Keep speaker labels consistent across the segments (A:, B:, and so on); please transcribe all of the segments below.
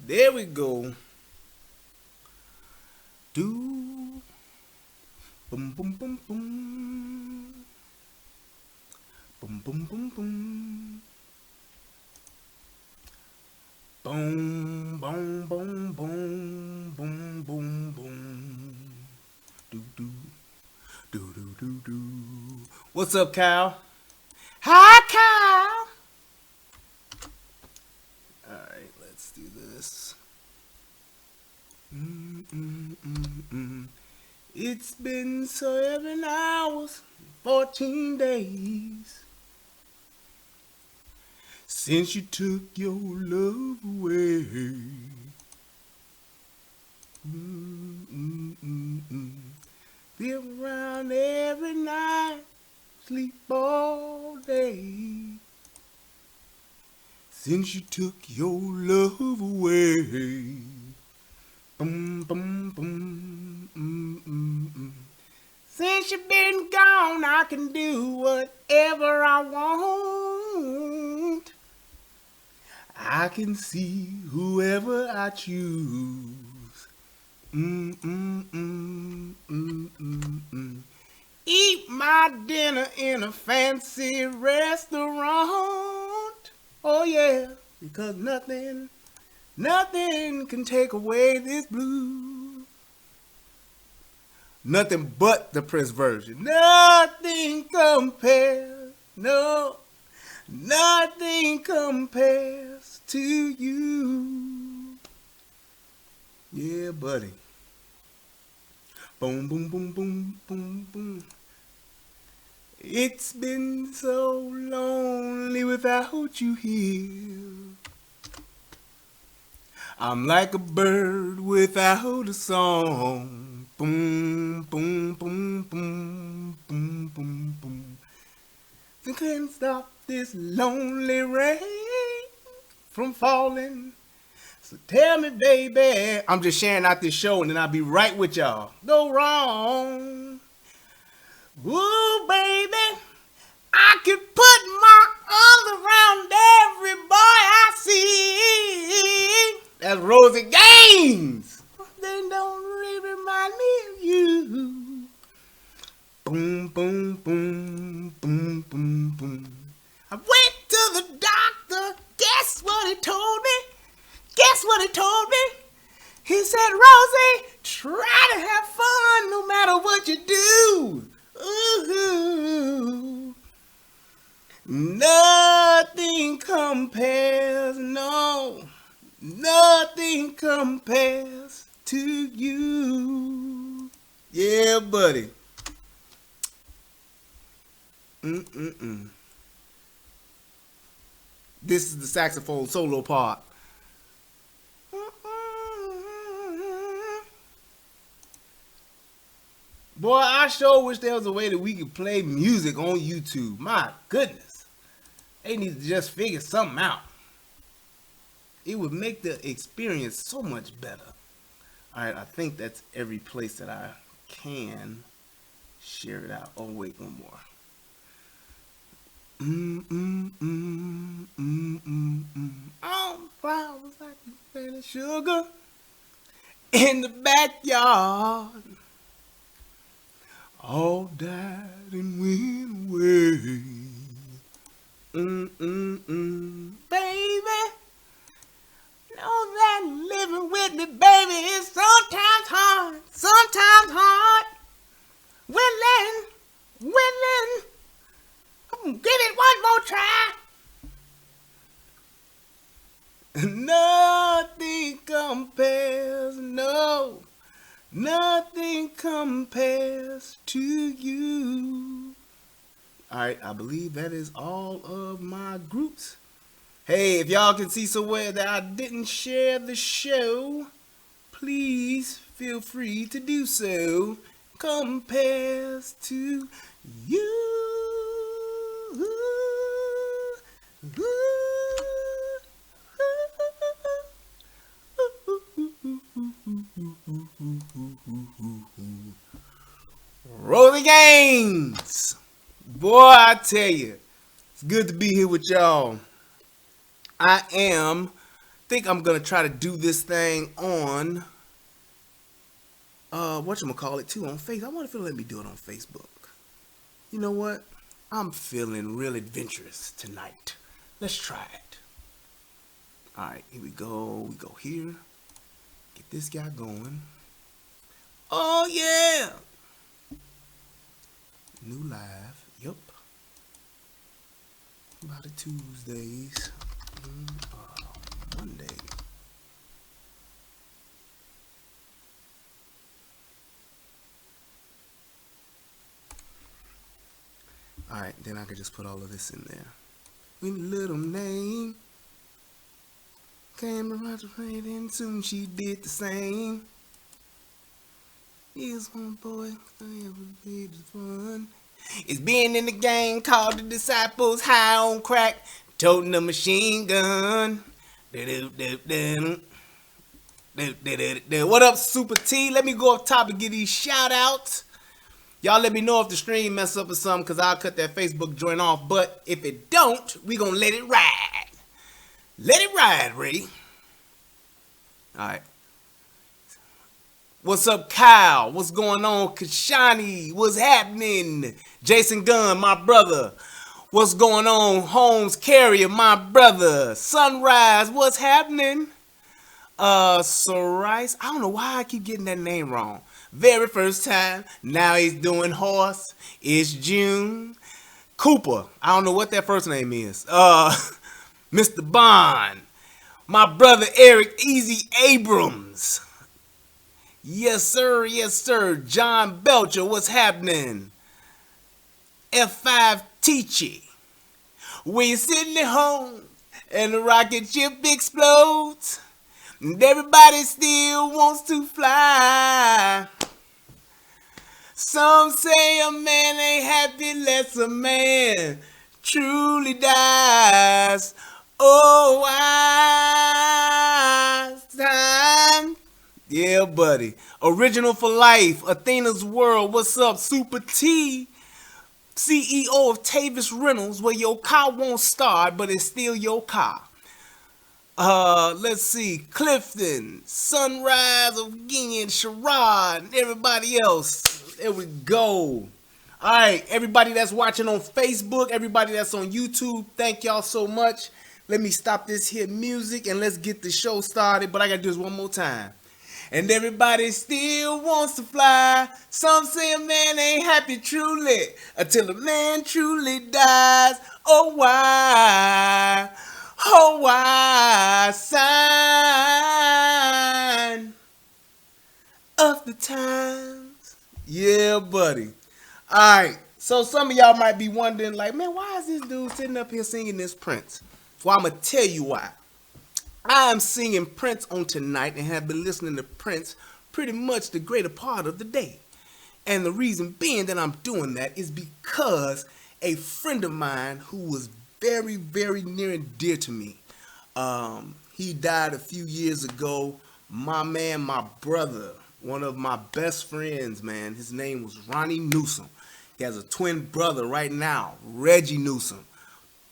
A: There we go. Do boom boom boom boom. Boom boom boom boom. Boom boom boom boom boom boom boom. Do do do do do do. What's up, Kyle? Hi, Kyle. All right, let's do this. It's been 7 hours, 14 days since you took your love away. Be around every night, sleep all day. Since you took your love away. Boom, boom, boom, Since you've been gone, I can do whatever I want. I can see whoever I choose. Eat my dinner in a fancy restaurant. Oh yeah, because nothing can take away this blues. Nothing but the Prince version. Nothing compares. No, nothing compares to you. Yeah, buddy. Boom, boom, boom, boom, boom, boom. It's been so lonely without you here. I'm like a bird without a song. Boom, boom, boom, boom, boom, boom, boom. I can't stop this lonely rain from falling. So tell me, baby, I'm just sharing out this show and then I'll be right with y'all. Go wrong. Ooh, baby, I could put my arms around every boy I see. That's Rosie Gaines. They don't really remind me of you. Boom, boom, boom, boom, boom, boom. I went to the doctor. Guess what he told me? Guess what he told me? He said, Rosie, try to have fun no matter what you do. Ooh. Nothing compares, no. Nothing compares to you. Yeah, buddy. This is the saxophone solo part. Boy, I sure wish there was a way that we could play music on YouTube. My goodness. They need to just figure something out. It would make the experience so much better. Alright, I think that's every place that I can share it out. Oh, wait, one more. All flowers like and sugar in the backyard. All died and went away. Baby, know that living with me, baby, is sometimes hard. Sometimes hard. Willing. I'm gonna give it one more try. Nothing compares, no. Nothing compares to you. Alright, I believe that is all of my groups. Hey, if y'all can see somewhere that I didn't share the show, please feel free to do so. Compares to you. Rosie Gaines. Boy, I tell you, it's good to be here with y'all. I am think I'm gonna try to do this thing on whatchamacallit too on Facebook. I wonder if it'll let me do it on Facebook. You know what? I'm feeling real adventurous tonight. Let's try it. Alright, here we go. We go here. Get this guy going. Oh yeah! New live. Yup. About the Tuesdays. Monday. Alright, then I could just put all of this in there. With little name. Came around to play, and soon she did the same. Here's one boy, I ever did fun. It's being in the gang called the Disciples, high on crack, toting a machine gun. What up, Super T? Let me go up top and give these shout outs. Y'all let me know if the stream mess up or something, because I'll cut that Facebook joint off. But if it don't, we gonna let it ride. Let it ride, Ray. Alright. What's up, Kyle? What's going on, Kashani? What's happening? Jason Gunn, my brother. What's going on, Holmes Carrier, my brother. Sunrise, what's happening? Sorice, I don't know why I keep getting that name wrong. Very first time. Now he's doing horse. It's June. Cooper, I don't know what that first name is. Mr. Bond. My brother Eric Easy Abrams. Yes, sir. Yes, sir. John Belcher, what's happening? F5 Teachy. When you're sitting at home and the rocket ship explodes and everybody still wants to fly. Some say a man ain't happy unless a man truly dies. Oh, wise time. Yeah, buddy. Original for life. Athena's World. What's up? Super T. CEO of Tavis Rentals, where your car won't start, but it's still your car. Let's see. Clifton. Sunrise again. Sherrod. And everybody else. There we go. Alright, everybody that's watching on Facebook, everybody that's on YouTube, thank y'all so much. Let me stop this here music and let's get the show started. But I gotta do this one more time. And everybody still wants to fly. Some say a man ain't happy truly until a man truly dies. Oh why? Oh why? Sign of the times. Yeah, buddy. Alright, so some of y'all might be wondering, like, man, why is this dude sitting up here singing this Prince? Well, I'm going to tell you why. I'm singing Prince on tonight and have been listening to Prince pretty much the greater part of the day. And the reason being that I'm doing that is because a friend of mine who was very, very near and dear to me, he died a few years ago. My man, my brother, one of my best friends, man, his name was Ronnie Newsom. He has a twin brother right now, Reggie Newsom.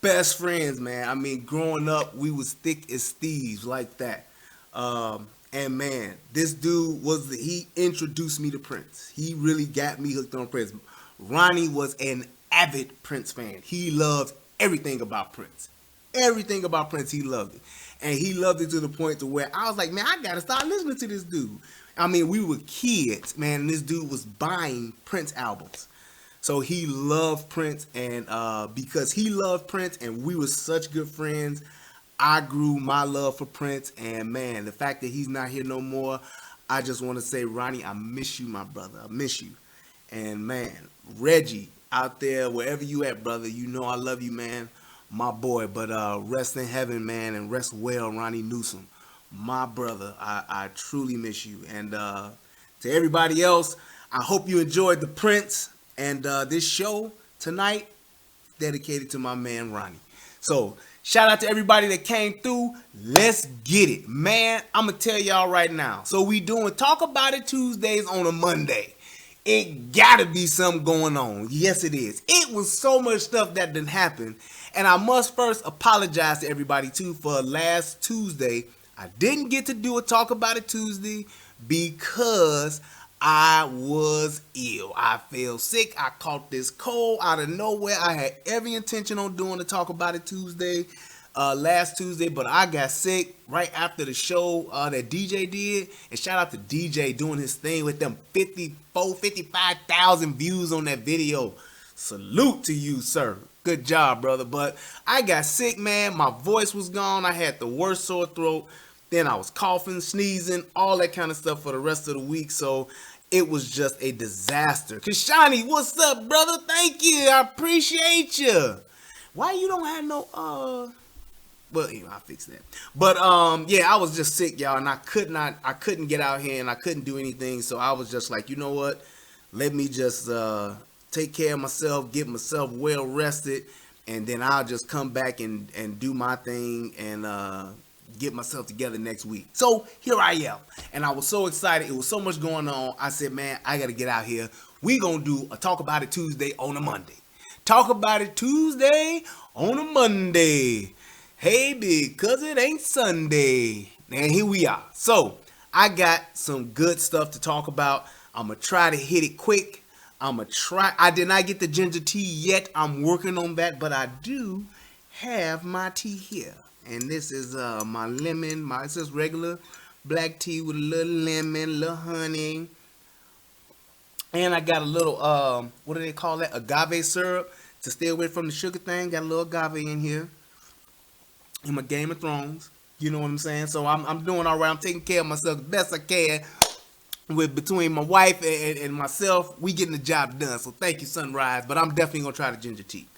A: Best friends, man. I mean, growing up, we was thick as thieves like that. And man, this dude he introduced me to Prince. He really got me hooked on Prince. Ronnie was an avid Prince fan. He loved everything about Prince. Everything about Prince, he loved it. And he loved it to the point to where I was like, man, I gotta start listening to this dude. I mean, we were kids, man, and this dude was buying Prince albums. So he loved Prince, and because he loved Prince and we were such good friends, I grew my love for Prince. And man, the fact that he's not here no more, I just want to say, Ronnie, I miss you, my brother. I miss you. And man, Reggie, out there, wherever you at, brother, you know I love you, man. My boy, but rest in heaven, man, and rest well, Ronnie Newsom. My brother, I truly miss you. And to everybody else, I hope you enjoyed the Prince. And this show tonight, dedicated to my man, Ronnie. So, shout out to everybody that came through. Let's get it. Man, I'm going to tell y'all right now. So, we doing Talk About It Tuesdays on a Monday. It got to be something going on. Yes, it is. It was so much stuff that didn't happen. And I must first apologize to everybody, too, for last Tuesday. I didn't get to do a Talk About It Tuesday because I was ill. I feel sick. I caught this cold out of nowhere. I had every intention on doing the Talk About It Tuesday last Tuesday, but I got sick right after the show that DJ did. And shout out to DJ doing his thing with them 55,000 views on that video. Salute to you, sir. Good job, brother. But I got sick, man. My voice was gone. I had the worst sore throat. Then I was coughing, sneezing, all that kind of stuff for the rest of the week. So it was just a disaster. Kashani, what's up, brother? Thank you. I appreciate you. Why you don't have no well, you know, I'll fix that. But yeah, I was just sick, y'all, and I couldn't get out here and I couldn't do anything. So I was just like, you know what? Let me just take care of myself, get myself well rested, and then I'll just come back and do my thing and get myself together next week. So here I am, and I was so excited. It was so much going on. I said, man, I got to get out here. We gonna do a Talk About It Tuesday on a Monday. Talk About It Tuesday on a Monday. Hey, because it ain't Sunday. And here we are. So I got some good stuff to talk about. I'm gonna try to hit it quick. I did not get the ginger tea yet. I'm working on that, but I do have my tea here. And this is my lemon. It's just regular black tea with a little lemon, a little honey. And I got a little, what do they call that? Agave syrup to stay away from the sugar thing. Got a little agave in here. In my Game of Thrones. You know what I'm saying? So I'm doing all right. I'm taking care of myself the best I can. Between my wife and myself, we getting the job done. So thank you, Sunrise. But I'm definitely going to try the ginger tea.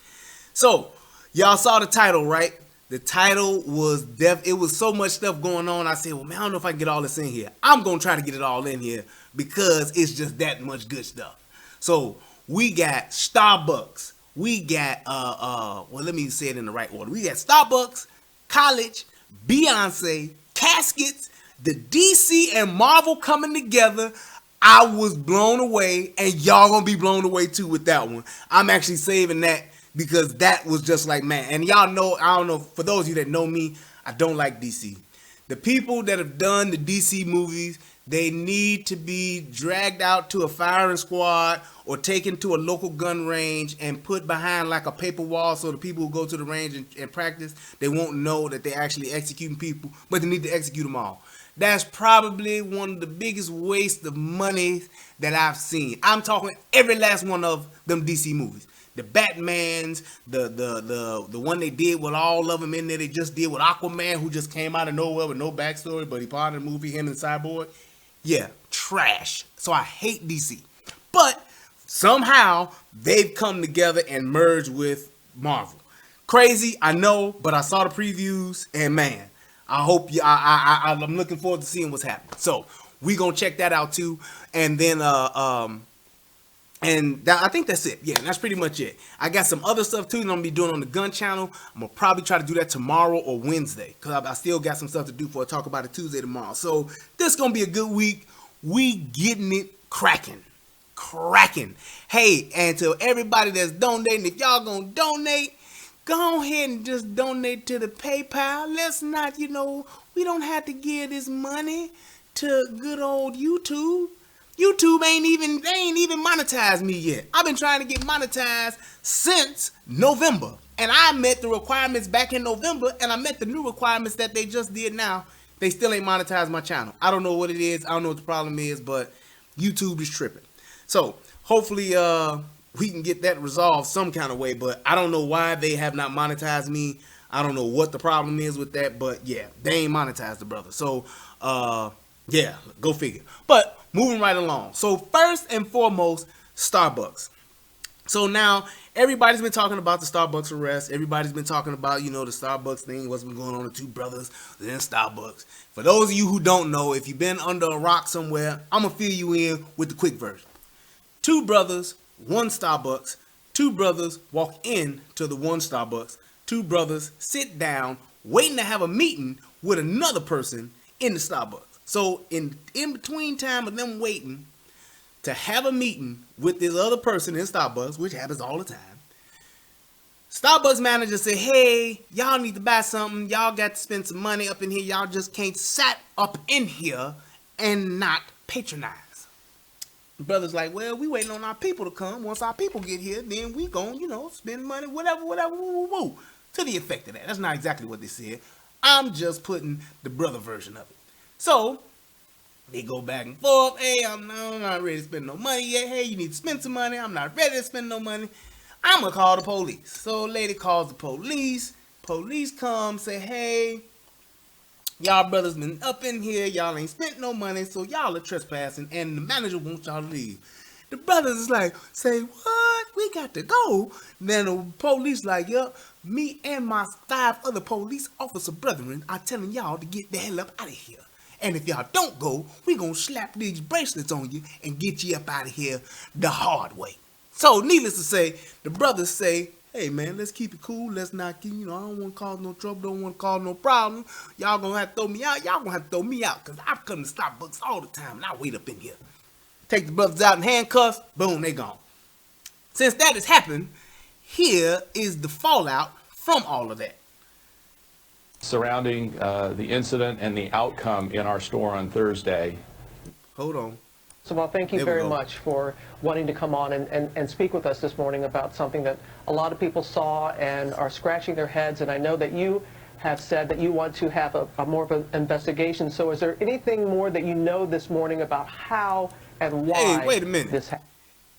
A: So, y'all saw the title, right? The title was it was so much stuff going on. I said, well, man, I don't know if I can get all this in here. I'm going to try to get it all in here because it's just that much good stuff. So, we got Starbucks. We got, well, let me say it in the right order. We got Starbucks, College, Beyonce, Caskets, the DC and Marvel coming together. I was blown away, and y'all gonna be blown away too with that one. I'm actually saving that because that was just like, man. And y'all know, I don't know, for those of you that know me, I don't like DC. The people that have done the DC movies, they need to be dragged out to a firing squad or taken to a local gun range and put behind like a paper wall so the people who go to the range and practice, they won't know that they're actually executing people, but they need to execute them all. That's probably one of the biggest wastes of money that I've seen. I'm talking every last one of them DC movies. The Batmans, the one they did with all of them in there. They just did with Aquaman, who just came out of nowhere with no backstory, but he part of the movie, him and Cyborg. Yeah, trash. So I hate DC. But somehow they've come together and merged with Marvel. Crazy, I know, but I saw the previews, and man, I hope you. I'm looking forward to seeing what's happening. So we gonna check that out too, and then I think that's it. Yeah, that's pretty much it. I got some other stuff too that I'm gonna be doing on the gun channel. I'm gonna probably try to do that tomorrow or Wednesday because I still got some stuff to do for a Talk About It Tuesday tomorrow. So this gonna be a good week. We getting it cracking. Hey, and to everybody that's donating, if y'all gonna donate, go ahead and just donate to the PayPal. Let's not, we don't have to give this money to good old YouTube. YouTube ain't even monetized me yet. I've been trying to get monetized since November. And I met the requirements back in November, and I met the new requirements that they just did now. They still ain't monetized my channel. I don't know what it is. I don't know what the problem is, but YouTube is tripping. So hopefully we can get that resolved some kind of way, but I don't know why they have not monetized me. I don't know what the problem is with that, but yeah, they ain't monetized the brother. So yeah, go figure. But moving right along. So first and foremost, Starbucks. So now everybody's been talking about the Starbucks arrest. Everybody's been talking about, the Starbucks thing, what's been going on with two brothers in Starbucks. For those of you who don't know, if you've been under a rock somewhere, I'm going to fill you in with the quick version. Two brothers, one Starbucks. Two brothers walk in to the one Starbucks. Two brothers sit down, waiting to have a meeting with another person in the Starbucks. So in between time of them waiting to have a meeting with this other person in Starbucks, which happens all the time, Starbucks manager said, hey, y'all need to buy something. Y'all got to spend some money up in here. Y'all just can't sat up in here and not patronize. The brother's like, well, we waiting on our people to come. Once our people get here, then we gon', spend money, whatever, woo, woo, woo. To the effect of that. That's not exactly what they said. I'm just putting the brother version of it. So, they go back and forth. Hey, I'm not ready to spend no money yet. Hey, you need to spend some money. I'm not ready to spend no money. I'm going to call the police. So, lady calls the police. Police come, say, hey, y'all brothers been up in here. Y'all ain't spent no money, so y'all are trespassing, and the manager wants y'all to leave. The brothers is like, say, what? We got to go. Then the police like, yup, me and my 5 other police officer brethren are telling y'all to get the hell up out of here. And if y'all don't go, we gonna slap these bracelets on you and get you up out of here the hard way. So, needless to say, the brothers say, hey, man, let's keep it cool. Let's not keep, I don't want to cause no trouble. Don't want to cause no problem. Y'all gonna have to throw me out. Y'all gonna have to throw me out because I come to Starbucks all the time and I wait up in here. Take the brothers out in handcuffs. Boom, they gone. Since that has happened, here is the fallout from all of that.
B: Surrounding the incident and the outcome in our store on Thursday.
A: Hold on.
C: So, well, thank you very much for wanting to come on and speak with us this morning about something that a lot of people saw and are scratching their heads. And I know that you have said that you want to have a more of an investigation. So is there anything more that you know this morning about how and why?
A: Hey, wait a minute.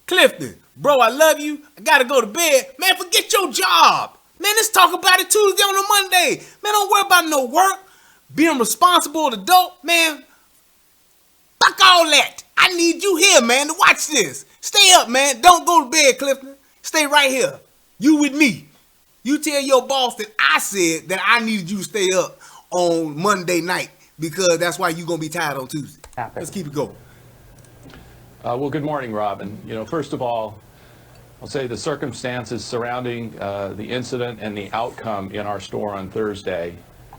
A: Clifton, bro, I love you. I got to go to bed. Man, forget your job. Man, let's talk about it Tuesday on a Monday. Man, don't worry about no work. Being responsible adult, man. Fuck all that. I need you here, man, to watch this. Stay up, man. Don't go to bed, Clifton. Stay right here. You with me. You tell your boss that I said that I needed you to stay up on Monday night because that's why you're going to be tired on Tuesday. Let's keep it going.
B: Well, good morning, Robin. First of all, I'll say the circumstances surrounding the incident and the outcome in our store on Thursday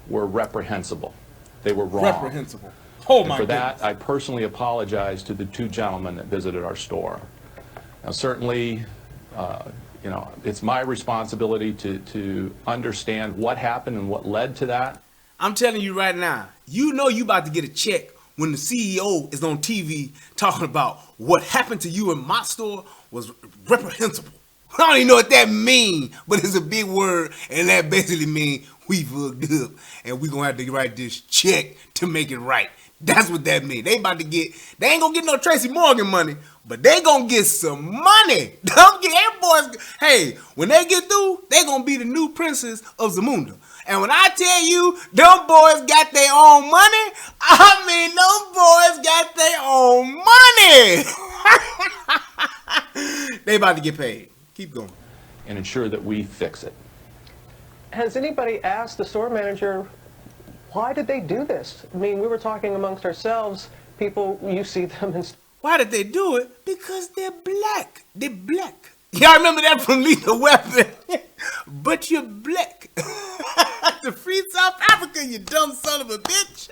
B: were reprehensible. They were wrong.
A: Reprehensible. Oh, my
B: goodness. For that, I personally apologize to the 2 gentlemen that visited our store. Now, certainly, it's my responsibility to understand what happened and what led to that.
A: I'm telling you right now, you about to get a check when the CEO is on TV talking about what happened to you in my store was reprehensible. I don't even know what that means, but it's a big word, and that basically means we fucked up, and we're going to have to write this check to make it right. That's what that means. They ain't going to get no Tracy Morgan money, but they going to get some money. Hey, when they get through, they going to be the new princes of Zamunda. And when I tell you, them boys got their own money, I mean, them boys got their own money. They about to get paid. Keep going.
B: And ensure that we fix it.
C: Has anybody asked the store manager, why did they do this? I mean, we were talking amongst ourselves, people, you see them and...
A: Why did they do it? Because they're black. They're black. Y'all remember that from Lethal Weapon? But you're black. To free South Africa, you dumb son of a bitch.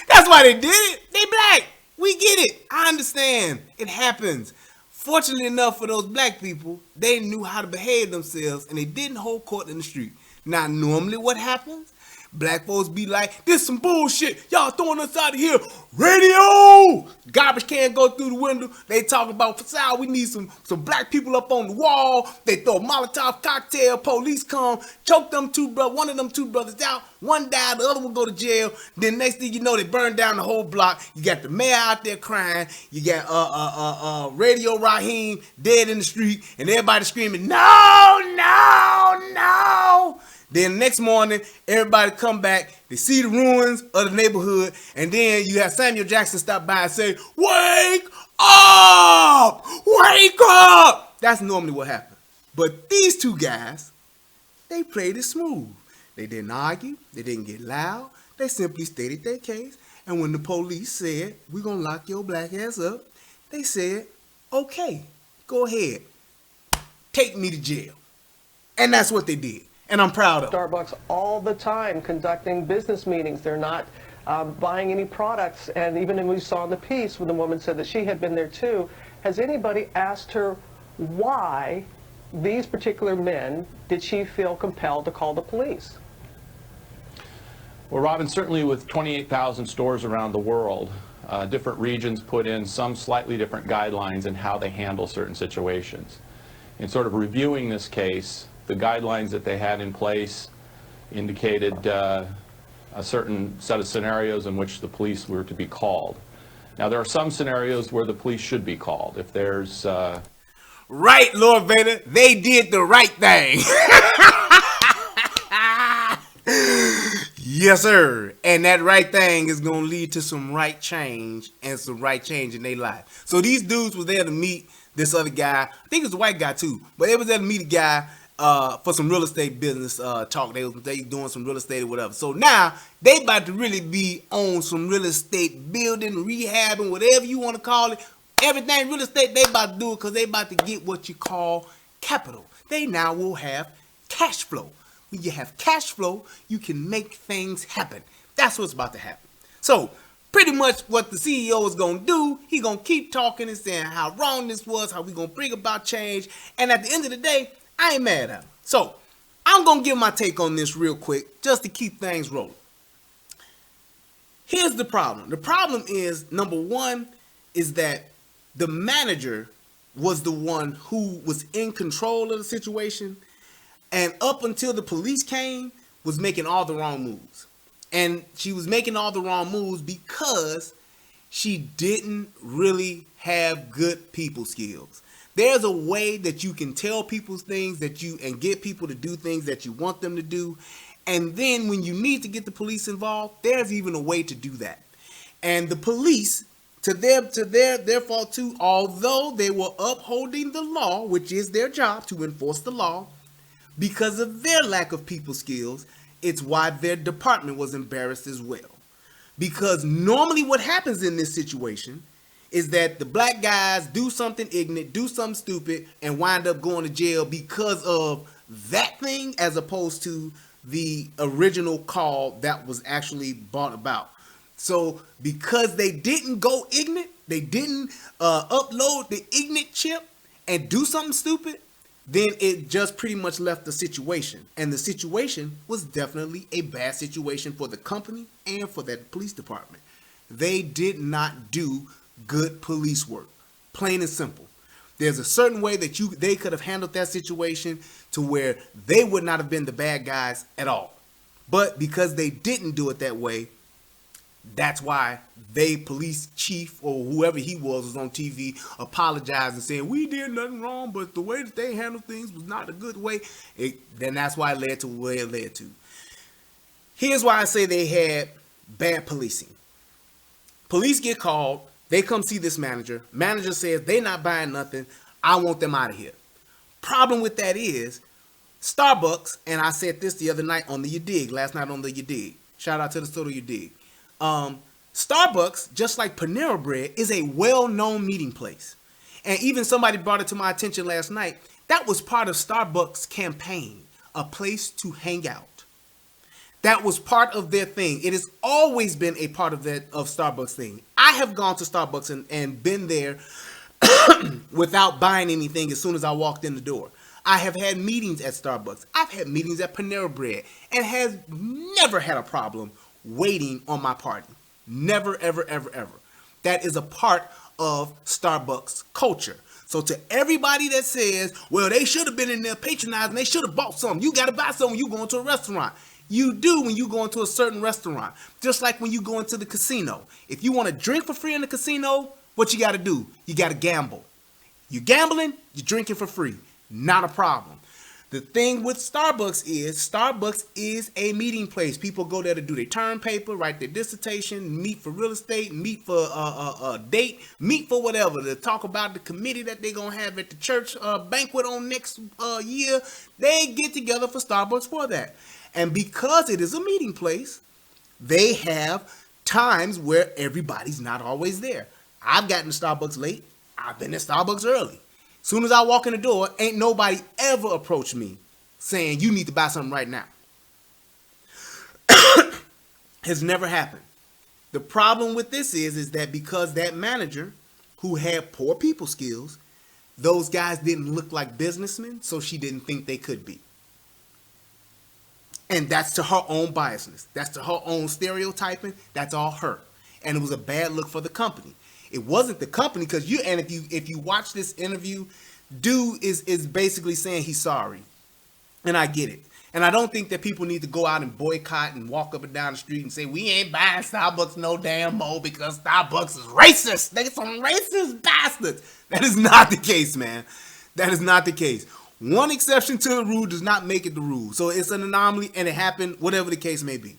A: That's why they did it. They black. We get it. I understand. It happens. Fortunately enough for those black people, they knew how to behave themselves and they didn't hold court in the street. Now, normally what happens? Black folks be like, this some bullshit. Y'all throwing us out of here. Radio! Garbage can go through the window. They talk about, Fasal, we need some black people up on the wall. They throw a Molotov cocktail. Police come, choke them one of them 2 brothers out. One died, the other one go to jail. Then next thing you know, they burn down the whole block. You got the mayor out there crying. You got Radio Raheem dead in the street. And everybody screaming, no, no, no. Then the next morning, everybody come back, they see the ruins of the neighborhood, and then you have Samuel Jackson stop by and say, wake up! Wake up! That's normally what happens. But these 2 guys, they played it smooth. They didn't argue, they didn't get loud, they simply stated their case, and when the police said, we're going to lock your black ass up, they said, okay, go ahead, take me to jail. And that's what they did. And I'm proud of
C: Starbucks all the time conducting business meetings. They're not buying any products. And even when we saw in the piece when the woman said that she had been there too, has anybody asked her why these particular men did she feel compelled to call the police?
B: Well, Robin, certainly with 28,000 stores around the world, different regions put in some slightly different guidelines in how they handle certain situations. In sort of reviewing this case, the guidelines that they had in place indicated a certain set of scenarios in which the police were to be called. Now, there are some scenarios where the police should be called. If there's...
A: Right, Lord Vader, they did the right thing. Yes, sir. And that right thing is going to lead to some right change and some right change in their life. So these dudes was there to meet this other guy. I think it's a white guy too. But they was there to meet a guy for some real estate business talk. They doing some real estate or whatever. So now they about to really be on some real estate building, rehabbing, whatever you want to call it. Everything real estate, they about to do it because they about to get what you call capital. They now will have cash flow. When you have cash flow, you can make things happen. That's what's about to happen. So pretty much what the CEO is going to do, he going to keep talking and saying how wrong this was, how we going to bring about change. And at the end of the day, I ain't mad at him. So I'm going to give my take on this real quick just to keep things rolling. Here's the problem. The problem is, number one, is that the manager was the one who was in control of the situation, and up until the police came, was making all the wrong moves. And she was making all the wrong moves because she didn't really have good people skills. There's a way that you can tell people things and get people to do things that you want them to do. And then when you need to get the police involved, there's even a way to do that. And the police, to their fault too, although they were upholding the law, which is their job to enforce the law, because of their lack of people skills, it's why their department was embarrassed as well. Because normally what happens in this situation is that the black guys do something ignorant, do something stupid, and wind up going to jail because of that thing, as opposed to the original call that was actually brought about. So because they didn't go ignorant, they didn't upload the ignorant chip and do something stupid, then it just pretty much left the situation. And the situation was definitely a bad situation for the company and for that police department. They did not do good police work. Plain and simple. There's a certain way that they could have handled that situation to where they would not have been the bad guys at all. But because they didn't do it that way, that's why police chief or whoever he was on TV apologized and saying we did nothing wrong, but the way that they handled things was not a good way. Then that's why it led to where it led to. Here's why I say they had bad policing. Police get called. They come see this manager. Manager says they're not buying nothing. I want them out of here. Problem with that is Starbucks, and I said this the other night on the You Dig, last night on the You Dig. Shout out to the Soda You Dig. Starbucks, just like Panera Bread, is a well-known meeting place. And even somebody brought it to my attention last night. That was part of Starbucks' campaign, a place to hang out. That was part of their thing. It has always been a part of Starbucks thing. I have gone to Starbucks and been there without buying anything as soon as I walked in the door. I have had meetings at Starbucks. I've had meetings at Panera Bread and has never had a problem waiting on my party. Never, ever, ever, ever. That is a part of Starbucks culture. So to everybody that says, well, they should have been in there patronizing, they should have bought something. You got to buy something when you go into a restaurant. You do when you go into a certain restaurant. Just like when you go into the casino. If you want to drink for free in the casino, what you got to do? You got to gamble. You're gambling, you're drinking for free. Not a problem. The thing with Starbucks is a meeting place. People go there to do their term paper, write their dissertation, meet for real estate, meet for a date, meet for whatever, to talk about the committee that they're going to have at the church banquet on next year. They get together for Starbucks for that. And because it is a meeting place, they have times where everybody's not always there. I've gotten to Starbucks late. I've been at Starbucks early. Soon as I walk in the door, ain't nobody ever approached me saying you need to buy something right now. Has never happened. The problem with this is that because that manager who had poor people skills Those guys didn't look like businessmen, so she didn't think they could be. And that's to her own biasness. That's to her own stereotyping. That's all her. And it was a bad look for the company. It wasn't the company, because if you watch this interview, dude is basically saying he's sorry. And I get it. And I don't think that people need to go out and boycott and walk up and down the street and say, we ain't buying Starbucks no damn more because Starbucks is racist. They some racist bastards. That is not the case, man. That is not the case. One exception to the rule does not make it the rule. So it's an anomaly, and it happened, whatever the case may be.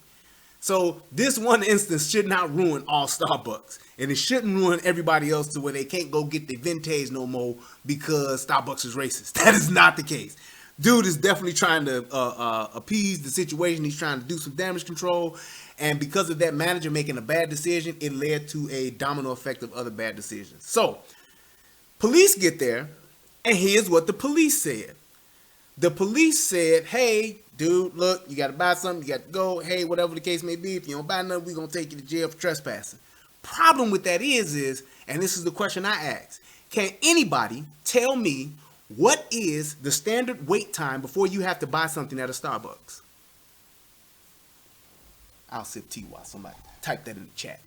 A: So this one instance should not ruin all Starbucks. And it shouldn't ruin everybody else to where they can't go get their vintage no more because Starbucks is racist. That is not the case. Dude is definitely trying to appease the situation. He's trying to do some damage control. And because of that manager making a bad decision, it led to a domino effect of other bad decisions. So, police get there, and here's what the police said. The police said, hey, dude, look, you got to buy something. You got to go. Hey, whatever the case may be, if you don't buy nothing, we're going to take you to jail for trespassing. Problem with that is, and this is the question I asked, can anybody tell me what is the standard wait time before you have to buy something at a Starbucks? I'll sip tea while somebody type that in the chat.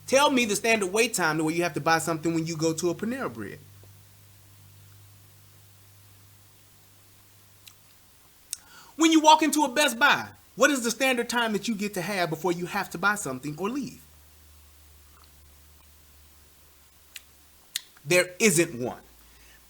A: Tell me the standard wait time to where you have to buy something when you go to a Panera Bread. When you walk into a Best Buy, what is the standard time that you get to have before you have to buy something or leave? There isn't one.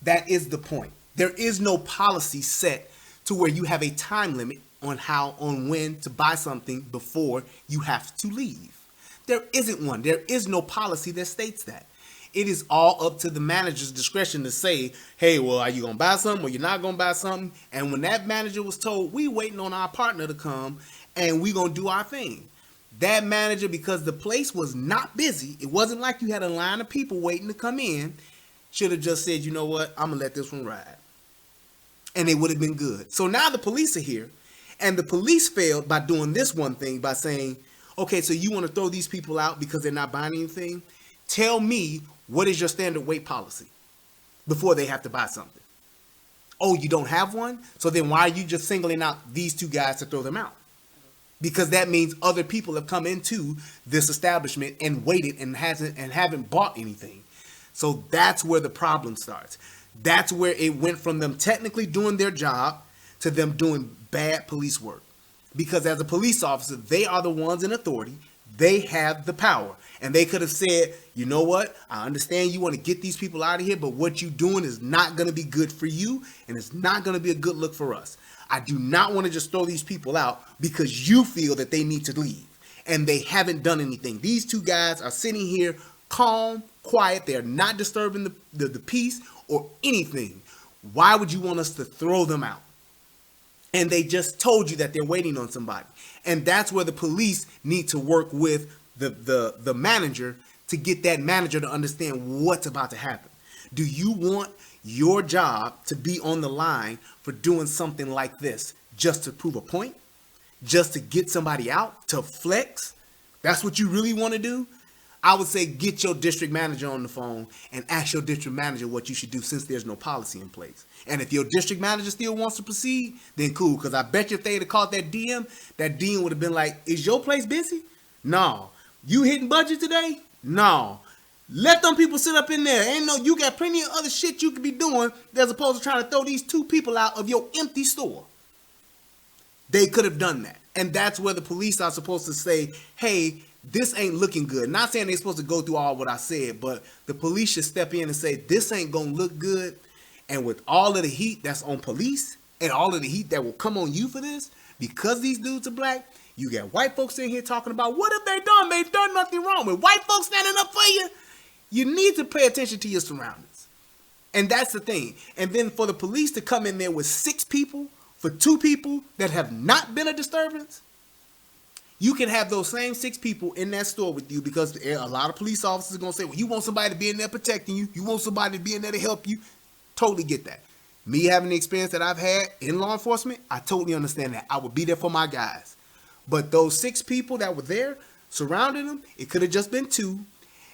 A: That is the point. There is no policy set to where you have a time limit on when to buy something before you have to leave. There isn't one. There is no policy that states that. It is all up to the manager's discretion to say, hey, well, are you going to buy something or you're not going to buy something? And when that manager was told, we waiting on our partner to come and we going to do our thing. That manager, because the place was not busy, it wasn't like you had a line of people waiting to come in, should have just said, you know what, I'm going to let this one ride. And it would have been good. So now the police are here, and the police failed by doing this one thing, by saying, okay, so you want to throw these people out because they're not buying anything? Tell me, what is your standard wait policy before they have to buy something? Oh, you don't have one? So then why are you just singling out these two guys to throw them out? Because that means other people have come into this establishment and waited and haven't bought anything. So that's where the problem starts. That's where it went from them technically doing their job to them doing bad police work. Because as a police officer, they are the ones in authority. They have the power. And they could have said, you know what? I understand you want to get these people out of here, but what you're doing is not going to be good for you, and it's not going to be a good look for us. I do not want to just throw these people out because you feel that they need to leave. And they haven't done anything. These two guys are sitting here calm, quiet. They're not disturbing the peace or anything. Why would you want us to throw them out? And they just told you that they're waiting on somebody. And that's where the police need to work with the manager to get that manager to understand what's about to happen. Do you want your job to be on the line for doing something like this just to prove a point? Just to get somebody out? To flex? That's what you really want to do? I would say get your district manager on the phone and ask your district manager what you should do, since there's no policy in place. And if your district manager still wants to proceed, then cool. Because I bet you if they'd have called that DM would have been like, is your place busy? No. You hitting budget today? No. Let them people sit up in there. Ain't no, you got plenty of other shit you could be doing as opposed to trying to throw these two people out of your empty store. They could have done that. And that's where the police are supposed to say, hey, this ain't looking good. Not saying they're supposed to go through all what I said, but the police should step in and say, this ain't going to look good. And with all of the heat that's on police and all of the heat that will come on you for this, because these dudes are black, you got white folks in here talking about, what have they done? They've done nothing wrong. With white folks standing up for you, you need to pay attention to your surroundings. And that's the thing. And then for the police to come in there with 6 people for 2 people that have not been a disturbance, you can have those same 6 people in that store with you, because a lot of police officers are going to say, well, you want somebody to be in there protecting you. You want somebody to be in there to help you. Totally get that. Me having the experience that I've had in law enforcement, I totally understand that. I would be there for my guys. But those 6 people that were there surrounding them, it could have just been 2.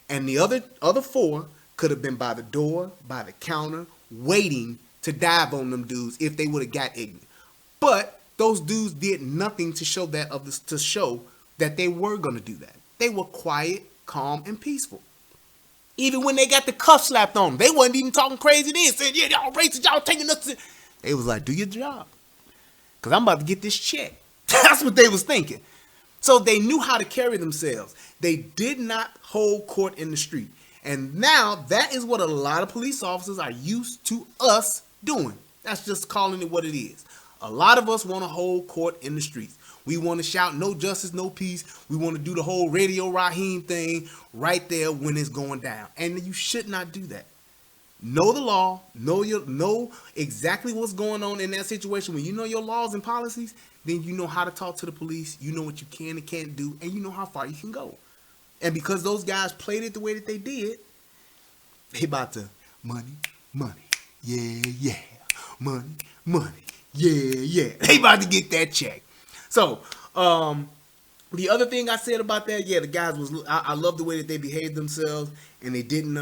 A: And the other 4 could have been by the door, by the counter, waiting to dive on them dudes if they would have got ignorant. But those dudes did nothing to show that they were going to do that. They were quiet, calm, and peaceful. Even when they got the cuff slapped on them, they wasn't even talking crazy then, saying, yeah, y'all racist, y'all taking us to... They was like, do your job, because I'm about to get this check. That's what they was thinking. So they knew how to carry themselves. They did not hold court in the street. And now that is what a lot of police officers are used to us doing. That's just calling it what it is. A lot of us want to hold court in the streets. We want to shout no justice, no peace. We want to do the whole Radio Raheem thing right there when it's going down. And you should not do that. Know the law, know exactly what's going on in that situation. When you know your laws and policies, then you know how to talk to the police. You know what you can and can't do, and you know how far you can go. And because those guys played it the way that they did, they about to money, yeah, money, yeah. They about to get that check. So, the other thing I said about that, the guys I love the way that they behaved themselves, and they didn't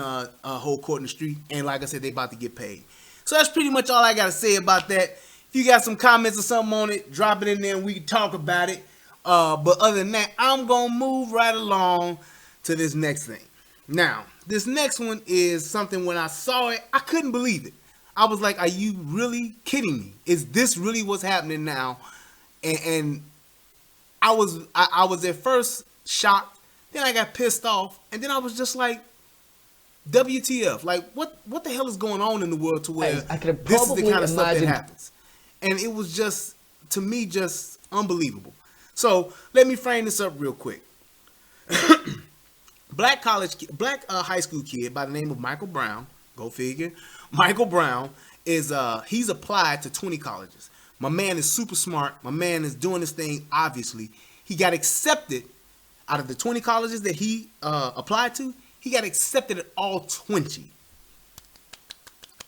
A: hold court in the street. And like I said, they about to get paid. So that's pretty much all I got to say about that. If you got some comments or something on it, drop it in there and we can talk about it. But other than that, I'm going to move right along to this next thing. Now, this next one is something when I saw it, I couldn't believe it. I was like, are you really kidding me? Is this really what's happening now? And I was at first shocked, then I got pissed off, and then I was just like, WTF? Like, what the hell is going on in the world to where this is the kind of stuff that happens? And it was just, to me, just unbelievable. So let me frame this up real quick. Black high school kid by the name of Michael Brown, go figure. Michael Brown is he's applied to 20 colleges. My man is super smart. My man is doing this thing, obviously. He got accepted out of the 20 colleges that he applied to. He got accepted at all 20.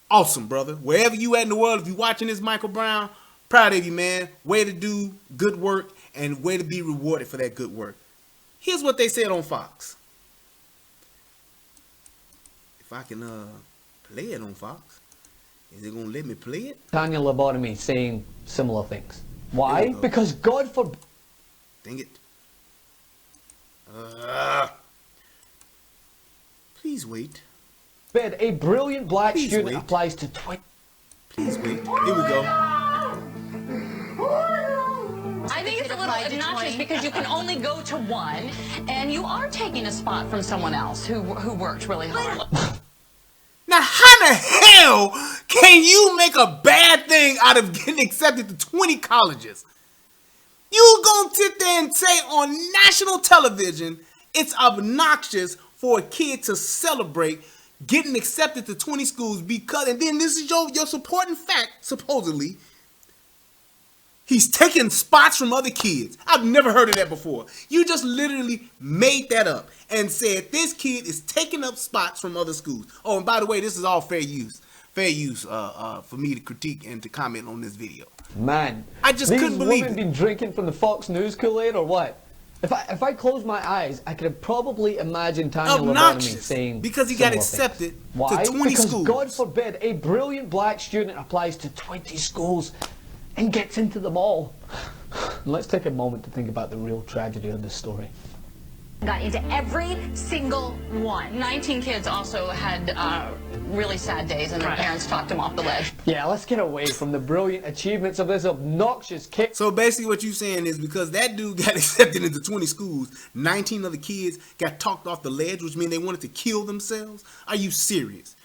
A: Awesome, brother. Wherever you at in the world, if you're watching this, Michael Brown, proud of you, man. Way to do good work and way to be rewarded for that good work. Here's what they said on Fox. If I can play it on Fox. Is it going to let me play it?
D: Tanya Lobotomy saying similar things. Why? Because God forbid.
A: Dang it. Please wait.
D: A brilliant black student applies to 20.
A: Please wait. Here we go.
E: I think it's a little obnoxious because you can only go to one, and you are taking a spot from someone else who worked really hard.
A: Now, how the hell can you make a bad thing out of getting accepted to 20 colleges? You gonna sit there and say on national television it's obnoxious for a kid to celebrate getting accepted to 20 schools because, and then this is your supporting fact, supposedly, he's taking spots from other kids. I've never heard of that before. You just literally made that up and said this kid is taking up spots from other schools. Oh, and by the way, this is all fair use for me to critique and to comment on this video.
D: Man,
A: I just couldn't believe it.
D: These women been drinking from the Fox News Kool-Aid or what? If I close my eyes, I could probably imagine Tanya Lobotomy saying
A: because he got accepted
D: to
A: 20
D: because
A: schools.
D: God forbid a brilliant black student applies to 20 schools and gets into them all. Let's take a moment to think about the real tragedy of this story.
E: Got into every single one. 19 kids also had really sad days, and their parents talked them off the ledge.
D: Yeah, let's get away from the brilliant achievements of this obnoxious kid.
A: So basically what you're saying is because that dude got accepted into 20 schools, 19 other kids got talked off the ledge, which means they wanted to kill themselves? Are you serious?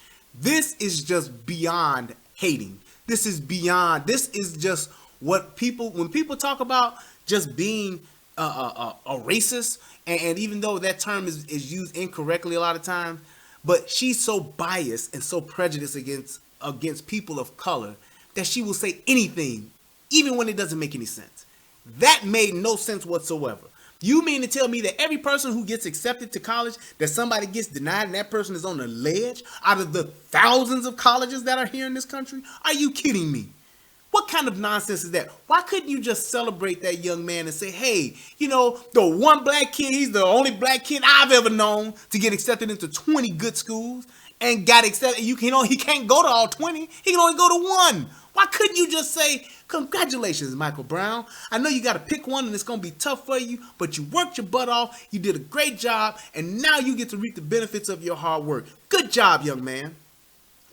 A: This is just beyond hating. This is just what people, when people talk about just being a racist, and even though that term is used incorrectly a lot of times, but she's so biased and so prejudiced against people of color that she will say anything, even when it doesn't make any sense. That made no sense whatsoever. You mean to tell me that every person who gets accepted to college, that somebody gets denied and that person is on the ledge out of the thousands of colleges that are here in this country? Are you kidding me? What kind of nonsense is that? Why couldn't you just celebrate that young man and say, hey, you know, the one black kid, he's the only black kid I've ever known to get accepted into 20 good schools. and got accepted. He can't go to all 20. He can only go to one. Why couldn't you just say, congratulations, Michael Brown. I know you got to pick one and it's going to be tough for you, but you worked your butt off. You did a great job, and now you get to reap the benefits of your hard work. Good job, young man.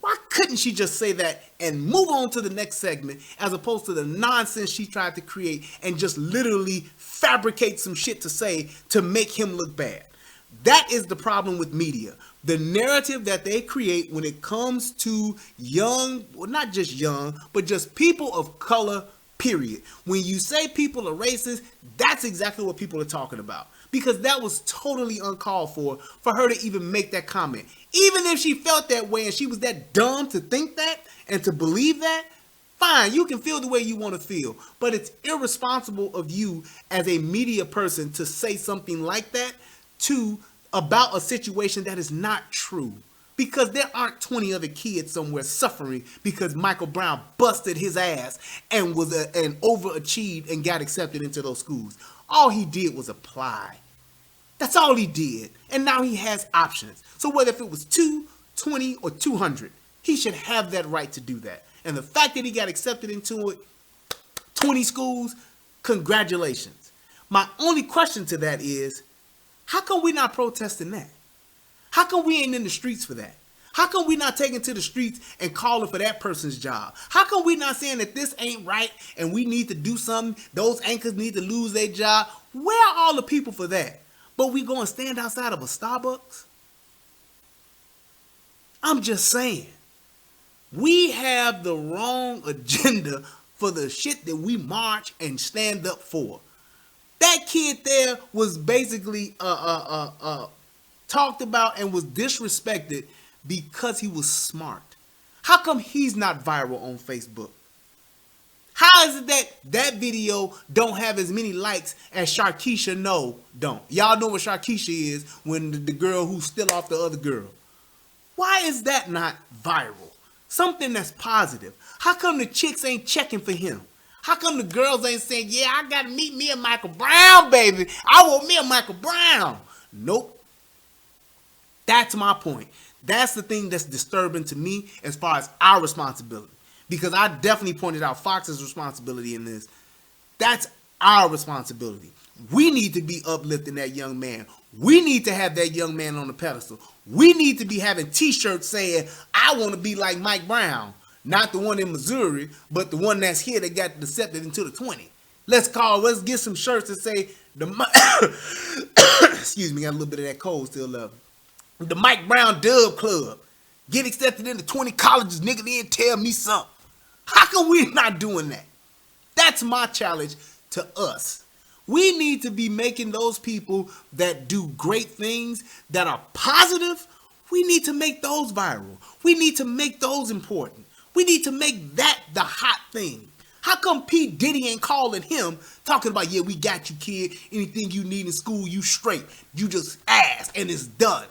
A: Why couldn't she just say that and move on to the next segment as opposed to the nonsense she tried to create and just literally fabricate some shit to say to make him look bad? That is the problem with media. The narrative that they create when it comes to young, well, not just young, but just people of color, period. When you say people are racist, that's exactly what people are talking about. Because that was totally uncalled for her to even make that comment. Even if she felt that way and she was that dumb to think that and to believe that, fine, you can feel the way you want to feel. But it's irresponsible of you as a media person to say something like that about a situation that is not true. Because there aren't 20 other kids somewhere suffering because Michael Brown busted his ass and was and overachieved and got accepted into those schools. All he did was apply. That's all he did. And now he has options. So whether if it was 2, 20, or 200, he should have that right to do that. And the fact that he got accepted into 20 schools, congratulations. My only question to that is, how come we not protesting that? How come we ain't in the streets for that? How come we not taking to the streets and calling for that person's job? How come we not saying that this ain't right and we need to do something? Those anchors need to lose their job. Where are all the people for that? But we go and stand outside of a Starbucks? I'm just saying. We have the wrong agenda for the shit that we march and stand up for. That kid there was basically talked about and was disrespected because he was smart. How come he's not viral on Facebook? How is it that that video don't have as many likes as Sharkeisha don't? Y'all know what Sharkeisha is, when the girl who's still off the other girl. Why is that not viral? Something that's positive. How come the chicks ain't checking for him? How come the girls ain't saying, yeah, I gotta meet me a Michael Brown, baby. I want me a Michael Brown. Nope. That's my point. That's the thing that's disturbing to me as far as our responsibility. Because I definitely pointed out Fox's responsibility in this. That's our responsibility. We need to be uplifting that young man. We need to have that young man on the pedestal. We need to be having t-shirts saying, I want to be like Mike Brown. Not the one in Missouri, but the one that's here that got accepted into the 20. Let's get some shirts that say, excuse me, got a little bit of that cold still left. The Mike Brown Dub Club. Get accepted into 20 colleges, nigga, then tell me something. How come we not doing that? That's my challenge to us. We need to be making those people that do great things that are positive, we need to make those viral. We need to make those important. We need to make that the hot thing. How come P. Diddy ain't calling him talking about, yeah, we got you, kid. Anything you need in school, you straight. You just ask and it's done.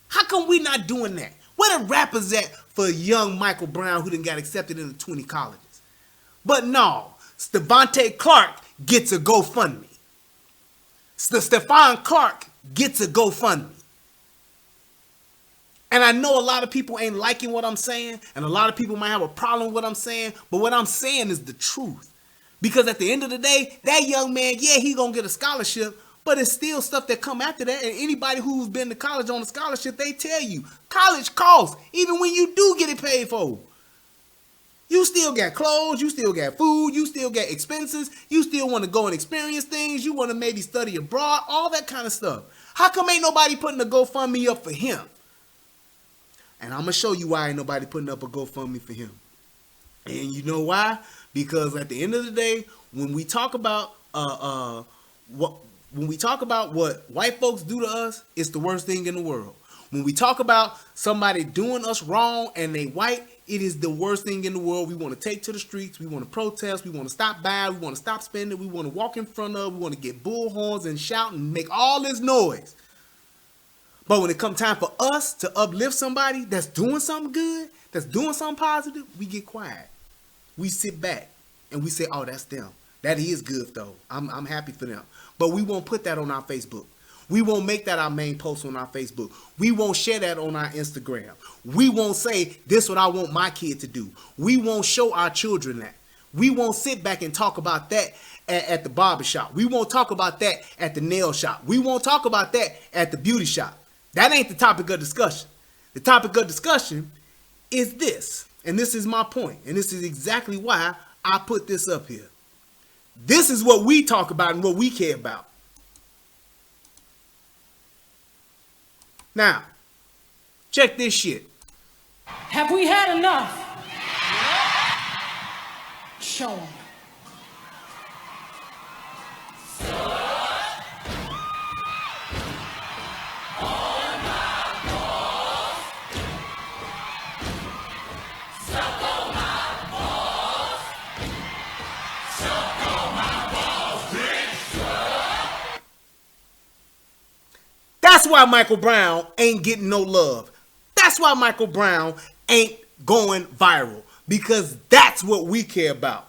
A: How come we not doing that? Where the rappers at for young Michael Brown who done got accepted into 20 colleges? But no, Stevante Clark gets a GoFundMe. Stephon Clark gets a GoFundMe. And I know a lot of people ain't liking what I'm saying, and a lot of people might have a problem with what I'm saying, but what I'm saying is the truth. Because at the end of the day, that young man, yeah, he gonna get a scholarship, but it's still stuff that come after that. And anybody who's been to college on a scholarship, they tell you, college costs, even when you do get it paid for. You still got clothes, you still got food, you still got expenses, you still want to go and experience things, you want to maybe study abroad, all that kind of stuff. How come ain't nobody putting a GoFundMe up for him? And I'm going to show you why ain't nobody putting up a GoFundMe for him. And you know why? Because at the end of the day, when we talk about what white folks do to us, it's the worst thing in the world. When we talk about somebody doing us wrong and they white, it is the worst thing in the world. We want to take to the streets. We want to protest. We want to stop buying. We want to stop spending. We want to walk in front of. We want to get bullhorns and shout and make all this noise. But when it comes time for us to uplift somebody that's doing something good, that's doing something positive, we get quiet. We sit back and we say, oh, that's them. That is good, though. I'm happy for them. But we won't put that on our Facebook. We won't make that our main post on our Facebook. We won't share that on our Instagram. We won't say, this is what I want my kid to do. We won't show our children that. We won't sit back and talk about that at the barbershop. We won't talk about that at the nail shop. We won't talk about that at the beauty shop. That ain't the topic of discussion. The topic of discussion is this. And this is my point. And this is exactly why I put this up here. This is what we talk about and what we care about. Now, check this shit.
F: Have we had enough? Show 'em.
A: That's why Michael Brown ain't getting no love. That's why Michael Brown ain't going viral. Because that's what we care about.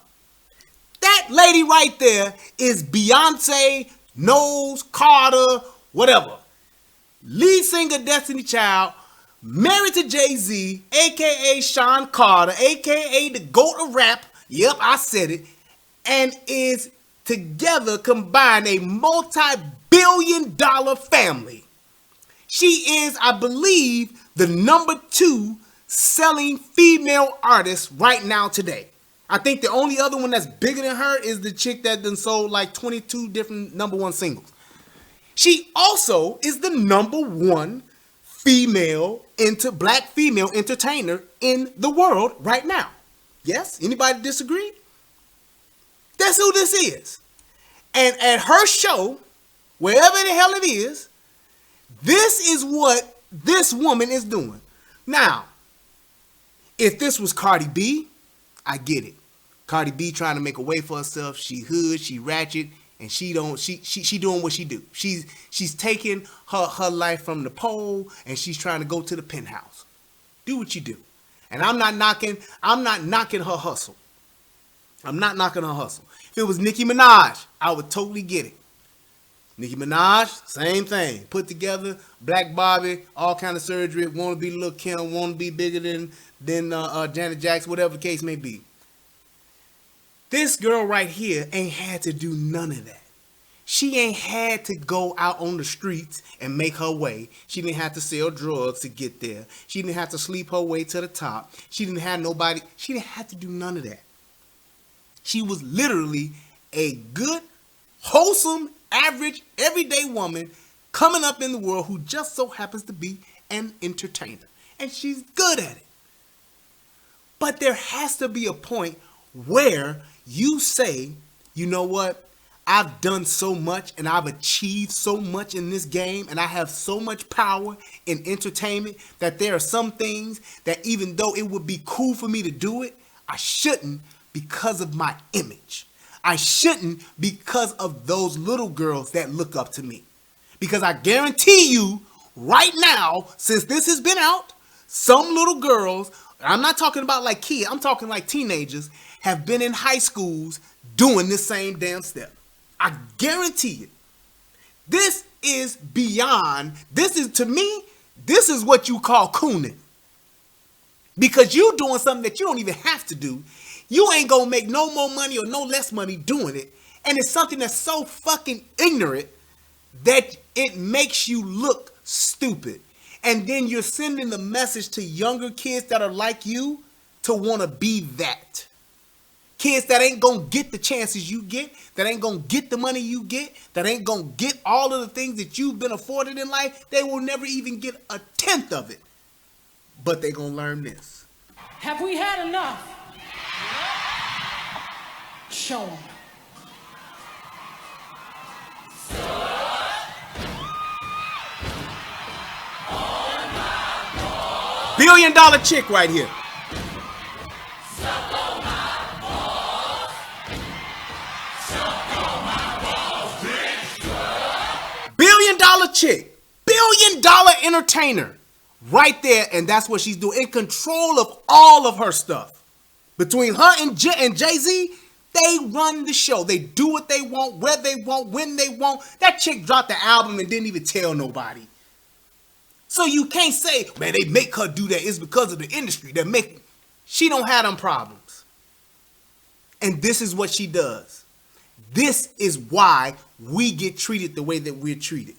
A: That lady right there is Beyonce, Knowles, Carter, whatever. Lead singer Destiny Child, married to Jay-Z, a.k.a. Sean Carter, a.k.a. the GOAT of rap. Yep, I said it. And is together combined a multi-billion-dollar family. She is, I believe, the number 2 selling female artist right now today. I think the only other one that's bigger than her is the chick that done sold like 22 different number 1 singles. She also is the number 1 black female entertainer in the world right now. Yes? Anybody disagree? That's who this is. And at her show, wherever the hell it is, this is what this woman is doing. Now, if this was Cardi B, I get it. Cardi B trying to make a way for herself. She hood, she ratchet, and she doing what she do. She's taking her life from the pole and she's trying to go to the penthouse. Do what you do. And I'm not knocking her hustle. I'm not knocking her hustle. If it was Nicki Minaj, I would totally get it. Nicki Minaj, same thing. Put together, Black Barbie, all kind of surgery, want to be Lil' Kim, want to be bigger than Janet Jackson, whatever the case may be. This girl right here ain't had to do none of that. She ain't had to go out on the streets and make her way. She didn't have to sell drugs to get there. She didn't have to sleep her way to the top. She didn't have to do none of that. She was literally a good, wholesome, average, everyday woman coming up in the world who just so happens to be an entertainer. And she's good at it. But there has to be a point where you say, you know what? I've done so much and I've achieved so much in this game and I have so much power in entertainment that there are some things that even though it would be cool for me to do it, I shouldn't because of my image. I shouldn't because of those little girls that look up to me. Because I guarantee you right now, since this has been out, some little girls, I'm not talking about like kids, I'm talking like teenagers, have been in high schools doing this same damn step. I guarantee it. This is beyond, to me, this is what you call cooning. Because you doing something that you don't even have to do. You ain't gonna make no more money or no less money doing it. And it's something that's so fucking ignorant that it makes you look stupid. And then you're sending the message to younger kids that are like you to want to be that. Kids that ain't gonna get the chances you get, that ain't gonna get the money you get, that ain't gonna get all of the things that you've been afforded in life. They will never even get a tenth of it. But they gonna learn this.
F: Have we had enough? Show 'em.
A: $1 billion chick right here. $1 billion chick. $1 billion entertainer. Right there, and that's what she's doing. In control of all of her stuff. Between her and Jay-Z, They run the show. They do what they want, where they want, when they want. That chick dropped the album and didn't even tell nobody. So you can't say, man, they make her do that. It's because of the industry that make. She don't have them problems. And this is what she does. This is why we get treated the way that we're treated.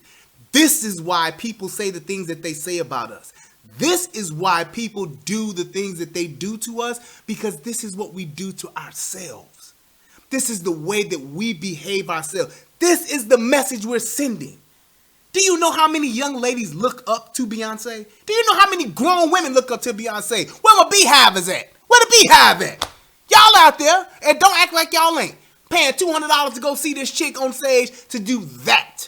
A: This is why people say the things that they say about us. This is why people do the things that they do to us, because this is what we do to ourselves. This is the way that we behave ourselves. This is the message we're sending. Do you know how many young ladies look up to Beyonce? Do you know how many grown women look up to Beyonce? Where my beehive is at? Where the beehive at? Y'all out there, and don't act like y'all ain't paying $200 to go see this chick on stage to do that.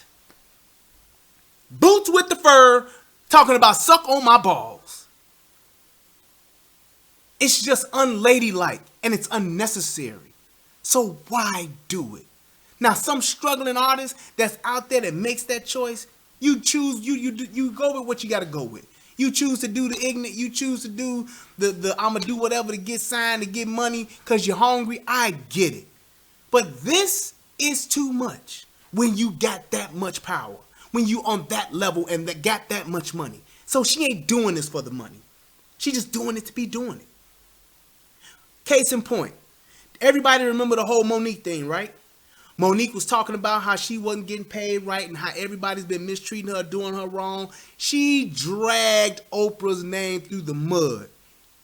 A: Boots with the fur, talking about suck on my balls. It's just unladylike and it's unnecessary. So why do it? Now, some struggling artist that's out there that makes that choice, you choose, you go with what you got to go with. You choose to do the ignorant. You choose to do the I'ma do whatever to get signed, to get money because you're hungry. I get it. But this is too much when you got that much power, when you on that level and that got that much money. So she ain't doing this for the money. She just doing it to be doing it. Case in point, everybody remember the whole Monique thing, right? Monique was talking about how she wasn't getting paid right and how everybody's been mistreating her, doing her wrong. She dragged Oprah's name through the mud.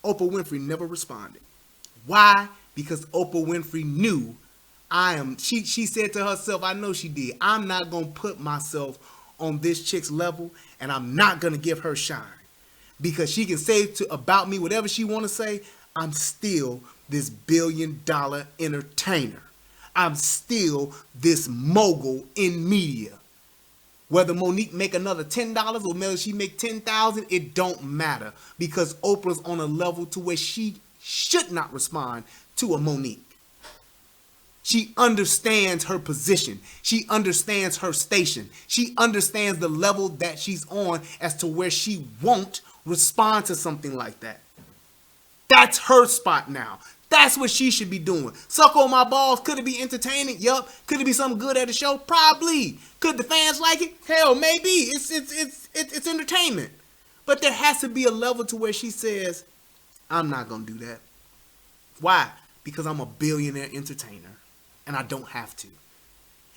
A: Oprah Winfrey never responded. Why? Because Oprah Winfrey knew she said to herself, I know she did, I'm not going to put myself on this chick's level and I'm not going to give her shine. Because she can say about me whatever she want to say, I'm still this billion-dollar entertainer. I'm still this mogul in media. Whether Monique make another $10 or whether she make $10,000, it don't matter. Because Oprah's on a level to where she should not respond to a Monique. She understands her position. She understands her station. She understands the level that she's on as to where she won't respond to something like that. That's her spot now. That's what she should be doing. Suck on my balls. Could it be entertaining? Yup. Could it be something good at the show? Probably. Could the fans like it? Hell, maybe. It's entertainment. But there has to be a level to where she says, I'm not going to do that. Why? Because I'm a billionaire entertainer. And I don't have to.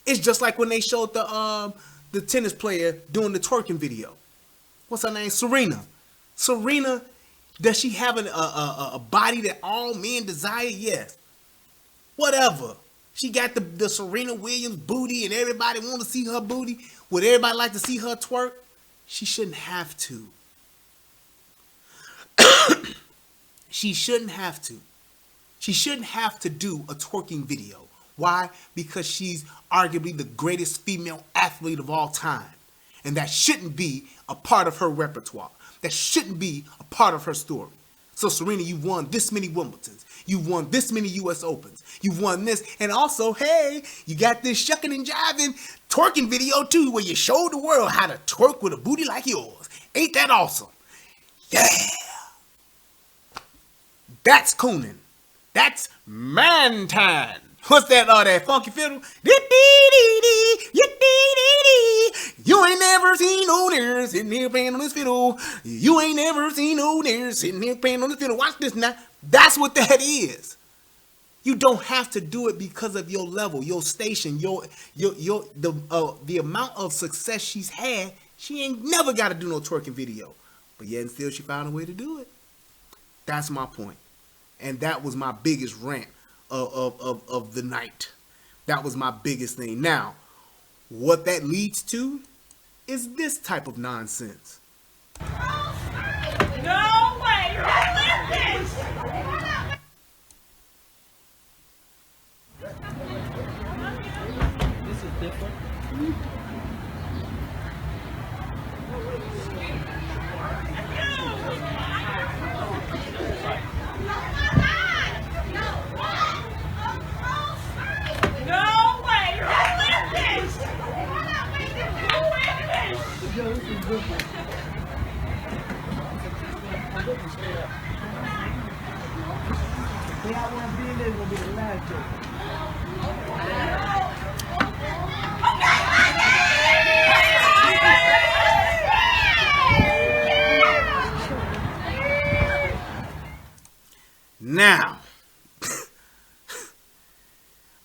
A: It's just like when they showed the tennis player doing the twerking video. What's her name? Serena. Serena, does she have a body that all men desire? Yes. Whatever. She got the Serena Williams booty and everybody want to see her booty. Would everybody like to see her twerk? She shouldn't have to. She shouldn't have to. She shouldn't have to do a twerking video. Why? Because she's arguably the greatest female athlete of all time. And that shouldn't be a part of her repertoire. That shouldn't be a part of her story. So Serena, you've won this many Wimbledons. You've won this many US Opens. You've won this. And also, hey, you got this shucking and jiving twerking video too, where you show the world how to twerk with a booty like yours. Ain't that awesome? Yeah. That's cooning. That's man time. What's that? That funky fiddle? You ain't never seen no nigger sitting here playing on this fiddle. You ain't never seen no nigger sitting here playing on this fiddle. Watch this now. That's what that is. You don't have to do it because of your level, your station, the amount of success she's had. She ain't never got to do no twerking video, but yet and still she found a way to do it. That's my point, and that was my biggest rant of the night. That was my biggest thing. Now, what that leads to is this type of nonsense.
F: No way! Who is this?
D: This is different.
F: No way! Who is this? Who is this?
D: Yo, this is different. They out one being there, gonna be the last joke.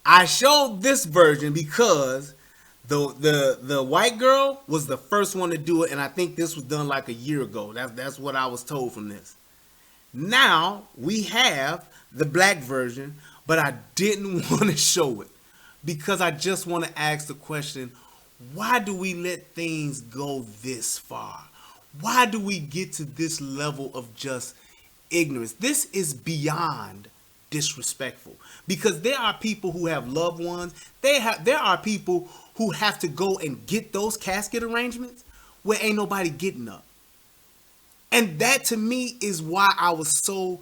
A: I showed this version because the white girl was the first one to do it, and I think this was done like a year ago. That's what I was told from this. Now we have the black version, but I didn't want to show it because I just want to ask the question, why do we let things go this far? Why do we get to this level of just ignorance? This is beyond disrespectful, because there are people who have loved ones. There are people who have to go and get those casket arrangements where ain't nobody getting up. And that to me is why I was so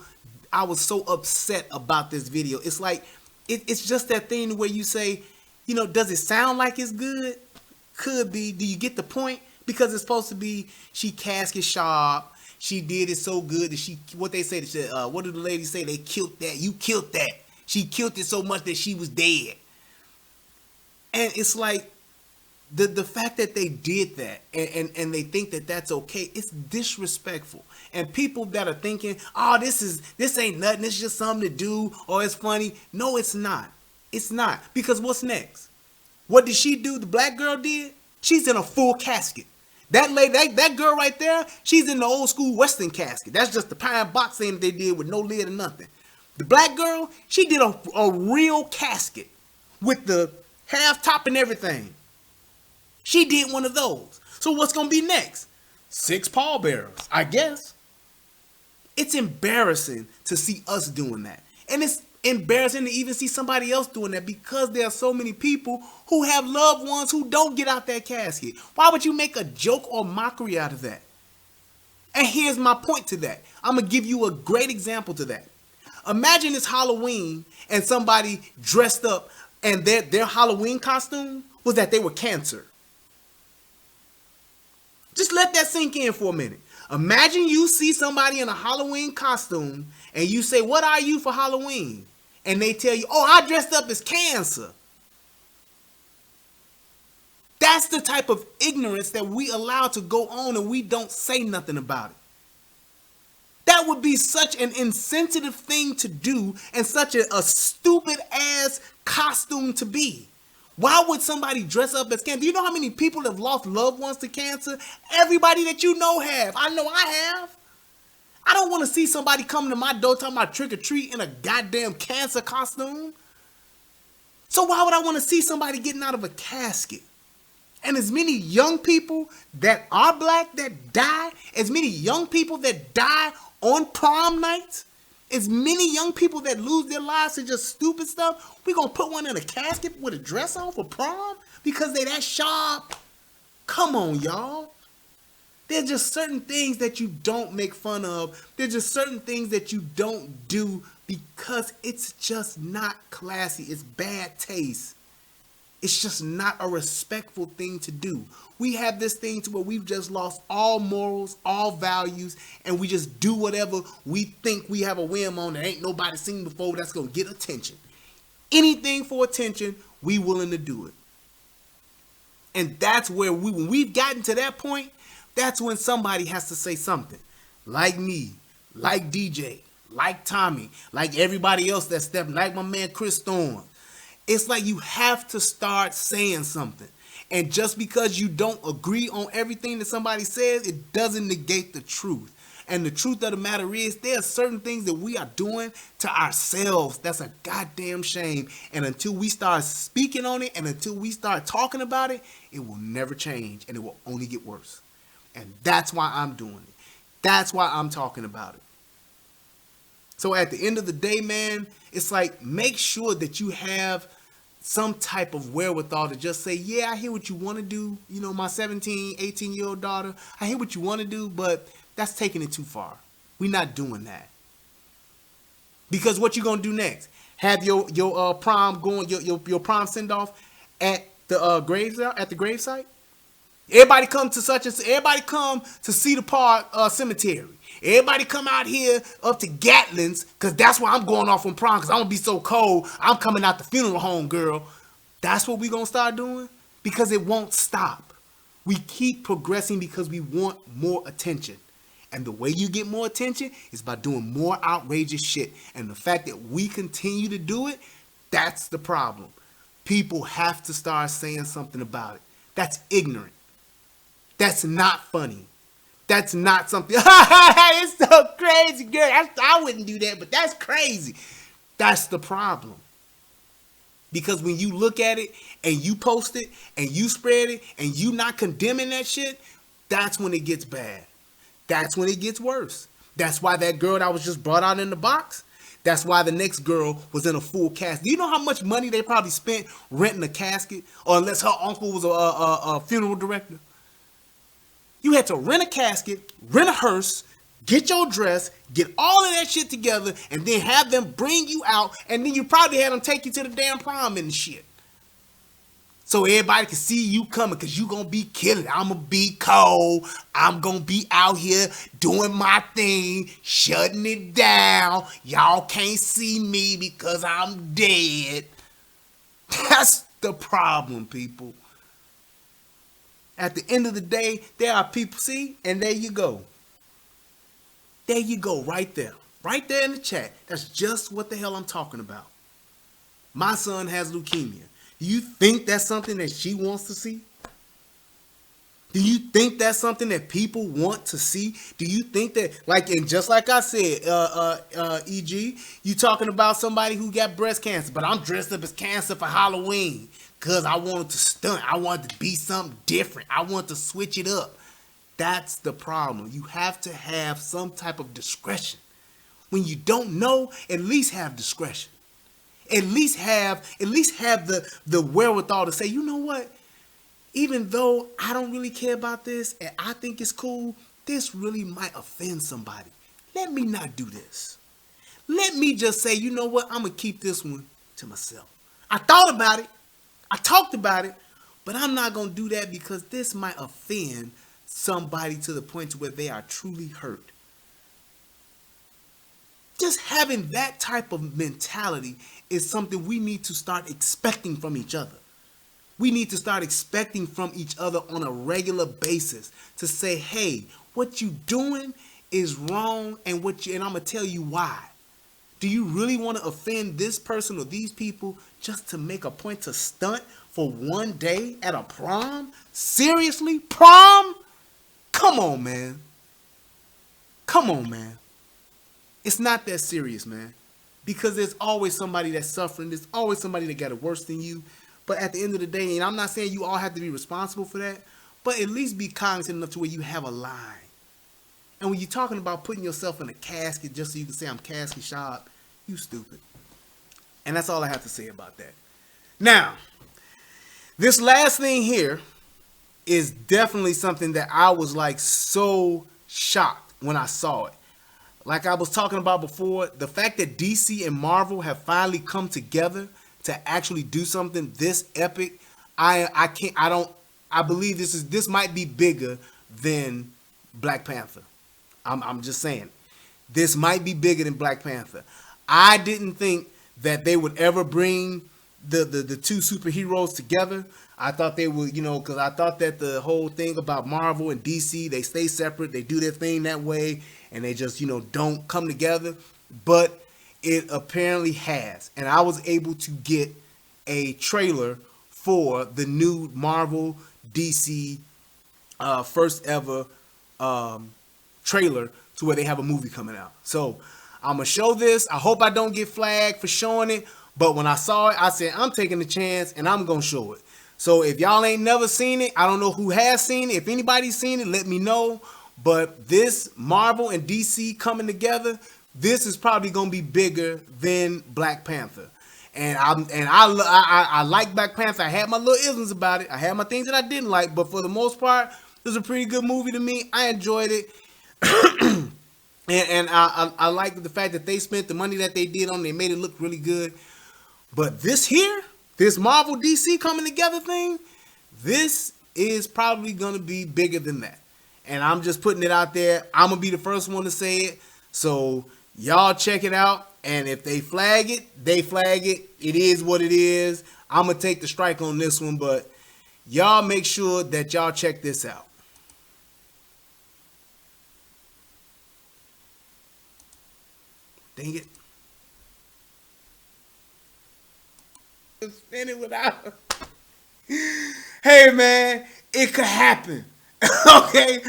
A: upset about this video. It's like it's just that thing where you say, you know, does it sound like it's good? Could be. Do you get the point? Because it's supposed to be she casket sharp. She did it so good that she, what they say, what did the ladies say? They killed that. You killed that. She killed it so much that she was dead. And it's like the fact that they did that and they think that that's okay, it's disrespectful. And people that are thinking, oh, this ain't nothing, it's just something to do, or it's funny. No, it's not. It's not. Because what's next? What did she do? The black girl did? She's in a full casket. That lady, that girl right there, she's in the old school Western casket. That's just the pine box thing they did with no lid or nothing. The black girl, she did a real casket with the half top and everything. She did one of those. So what's going to be next? 6 pallbearers, I guess. It's embarrassing to see us doing that. And it's embarrassing to even see somebody else doing that, because there are so many people who have loved ones who don't get out that casket. Why would you make a joke or mockery out of that? And here's my point to that. I'm going to give you a great example to that. Imagine it's Halloween and somebody dressed up and their Halloween costume was that they were cancer. Just let that sink in for a minute. Imagine you see somebody in a Halloween costume and you say, what are you for Halloween? And they tell you, oh, I dressed up as cancer. That's the type of ignorance that we allow to go on and we don't say nothing about it. That would be such an insensitive thing to do and such a stupid ass costume to be. Why would somebody dress up as cancer? Do you know how many people have lost loved ones to cancer? Everybody that you know have. I know I have. I don't want to see somebody coming to my door talking about trick or treat in a goddamn cancer costume. So why would I want to see somebody getting out of a casket? And as many young people that are black that die, as many young people that die on prom nights, as many young people that lose their lives to just stupid stuff, we gonna put one in a casket with a dress on for prom because they that sharp? Come on, y'all. There's just certain things that you don't make fun of. There's just certain things that you don't do because it's just not classy. It's bad taste. It's just not a respectful thing to do. We have this thing to where we've just lost all morals, all values, and we just do whatever we think we have a whim on that ain't nobody seen before that's going to get attention. Anything for attention, we willing to do it. And that's where when we've gotten to that point, that's when somebody has to say something. Like me, like DJ, like Tommy, like everybody else that's stepping, like my man Chris Thorne. It's like you have to start saying something. And just because you don't agree on everything that somebody says, it doesn't negate the truth. And the truth of the matter is, there are certain things that we are doing to ourselves. That's a goddamn shame. And until we start speaking on it and until we start talking about it, it will never change and it will only get worse. And that's why I'm doing it. That's why I'm talking about it. So at the end of the day, man, it's like, make sure that you have some type of wherewithal to just say, yeah, I hear what you want to do. You know, my 17, 18-year-old daughter, I hear what you want to do, but that's taking it too far. We're not doing that. Because what you going to do next? Have your prom going, your prom send-off at the gravesite? Everybody come to everybody come to Cedar Park Cemetery. Everybody come out here up to Gatlin's, because that's where I'm going off on prom, because I'm going to be so cold. I'm coming out the funeral home, girl. That's what we're going to start doing? Because it won't stop. We keep progressing because we want more attention. And the way you get more attention is by doing more outrageous shit. And the fact that we continue to do it, That's the problem. People have to start saying something about it. That's ignorant. That's not funny. That's not something. It's so crazy, girl. I wouldn't do that, but that's crazy. That's the problem. Because when you look at it and you post it and you spread it and you not condemning that shit, that's when it gets bad. That's when it gets worse. That's why that girl that was just brought out in the box, that's why the next girl was in a full casket. Do you know how much money they probably spent renting a casket? Or unless her uncle was a funeral director. You had to rent a casket, rent a hearse, get your dress, get all of that shit together, and then have them bring you out, and then you probably had them take you to the damn prom and shit. So everybody can see you coming, because you going to be killing. I'm going to be cold. I'm going to be out here doing my thing, shutting it down. Y'all can't see me because I'm dead. That's the problem, people. At the end of the day, there are people, see, and there you go. There you go, right there. Right there in the chat. That's just what the hell I'm talking about. My son has leukemia. Do you think that's something that she wants to see? Do you think that's something that people want to see? Do you think that, like, and just like I said, E.G., you talking about somebody who got breast cancer, but I'm dressed up as cancer for Halloween because I wanted to stunt. I wanted to be something different. I want to switch it up. That's the problem. You have to have some type of discretion. When you don't know, at least have discretion. At least have the wherewithal to say, you know what? Even though I don't really care about this and I think it's cool, this really might offend somebody. Let me not do this. Let me just say, you know what? I'm going to keep this one to myself. I thought about it. I talked about it. But I'm not going to do that because this might offend somebody to the point to where they are truly hurt. Just having that type of mentality is something we need to start expecting from each other. We need to start expecting from each other on a regular basis to say, hey, what you doing is wrong, and I'm gonna tell you why. Do you really want to offend this person or these people just to make a point to stunt for one day at a prom? Seriously? Prom? Come on, man. Come on, man. It's not that serious, man. Because there's always somebody that's suffering. There's always somebody that got it worse than you. But at the end of the day, and I'm not saying you all have to be responsible for that, but at least be cognizant enough to where you have a line. And when you're talking about putting yourself in a casket just so you can say I'm casket shop, you stupid. And that's all I have to say about that. Now, this last thing here is definitely something that I was like so shocked when I saw it. Like I was talking about before, the fact that DC and Marvel have finally come together to actually do something this epic, I believe this might be bigger than Black Panther. I'm just saying. This might be bigger than Black Panther. I didn't think that they would ever bring the two superheroes together. I thought they would, because I thought that the whole thing about Marvel and DC, they stay separate, they do their thing that way, and they just, don't come together. But it apparently has. And I was able to get a trailer for the new Marvel DC first ever trailer to where they have a movie coming out. So I'm going to show this. I hope I don't get flagged for showing it. But when I saw it, I said, I'm taking the chance and I'm going to show it. So if y'all ain't never seen it, I don't know who has seen it. If anybody's seen it, let me know. But this Marvel and DC coming together, this is probably going to be bigger than Black Panther. And I like Black Panther. I had my little isms about it. I had my things that I didn't like. But for the most part, it was a pretty good movie to me. I enjoyed it. and I like the fact that they spent the money that they did on it. They made it look really good. But this here, this Marvel DC coming together thing, this is probably going to be bigger than that. And I'm just putting it out there. I'm going to be the first one to say it. So y'all check it out. And if they flag it, they flag it. It is what it is. I'm going to take the strike on this one. But y'all make sure that y'all check this out. Dang it. spin it without. Hey, man, it could happen. Okay.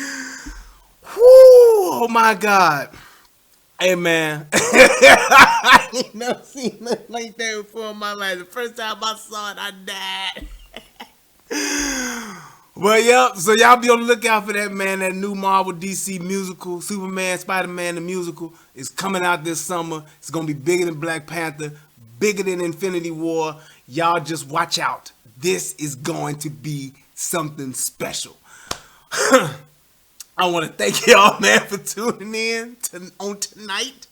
A: Whoo, oh my God. Hey, man. I ain't never seen nothing like that before in my life. The first time I saw it, I died. But yep, so y'all be on the lookout for that, man. That new Marvel DC musical, Superman, Spider-Man, the musical, is coming out this summer. It's gonna be bigger than Black Panther, bigger than Infinity War. Y'all just watch out. This is going to be something special. I want to thank y'all, man, for tuning in on tonight.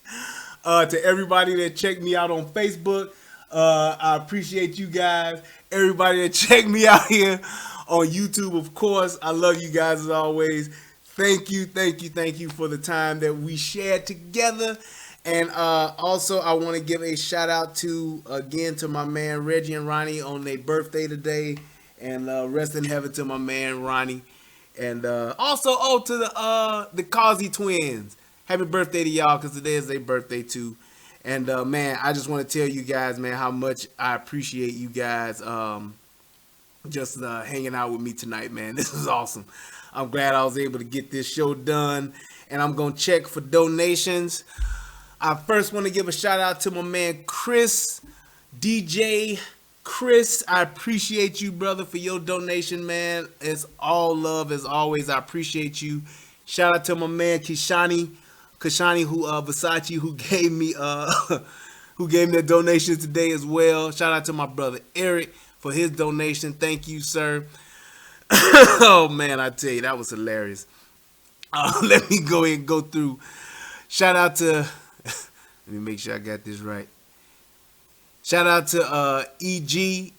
A: To everybody that checked me out on Facebook, I appreciate you guys. Everybody that checked me out here on YouTube, of course, I love you guys as always. Thank you for the time that we shared together. And also, I want to give a shout out to my man Reggie and Ronnie on their birthday today, and rest in heaven to my man Ronnie. And also, to the Causey twins, happy birthday to y'all, because today is their birthday too. And man, I just want to tell you guys, man, how much I appreciate you guys just hanging out with me tonight, man. This is awesome. I'm glad I was able to get this show done, and I'm gonna check for donations. I first want to give a shout out to my man Chris, DJ Chris. I appreciate you, brother, for your donation, man. It's all love as always. I appreciate you. Shout out to my man Kishani, who Versace, who gave me that donation today as well. Shout out to my brother Eric for his donation. Thank you, sir. Oh man, I tell you, that was hilarious. Let me go ahead and go through. Shout out to let me make sure I got this right. Shout out to EG,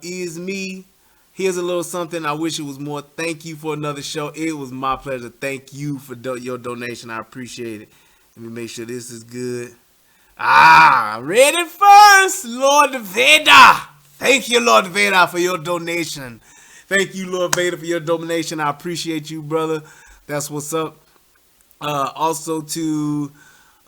A: is me. Here's a little something. I wish it was more. Thank you for another show. It was my pleasure. Thank you for your donation. I appreciate it. Let me make sure this is good. Read it first. Lord Vader. Thank you, Lord Vader, for your donation. Thank you, Lord Vader, for your donation. I appreciate you, brother. That's what's up. Also to...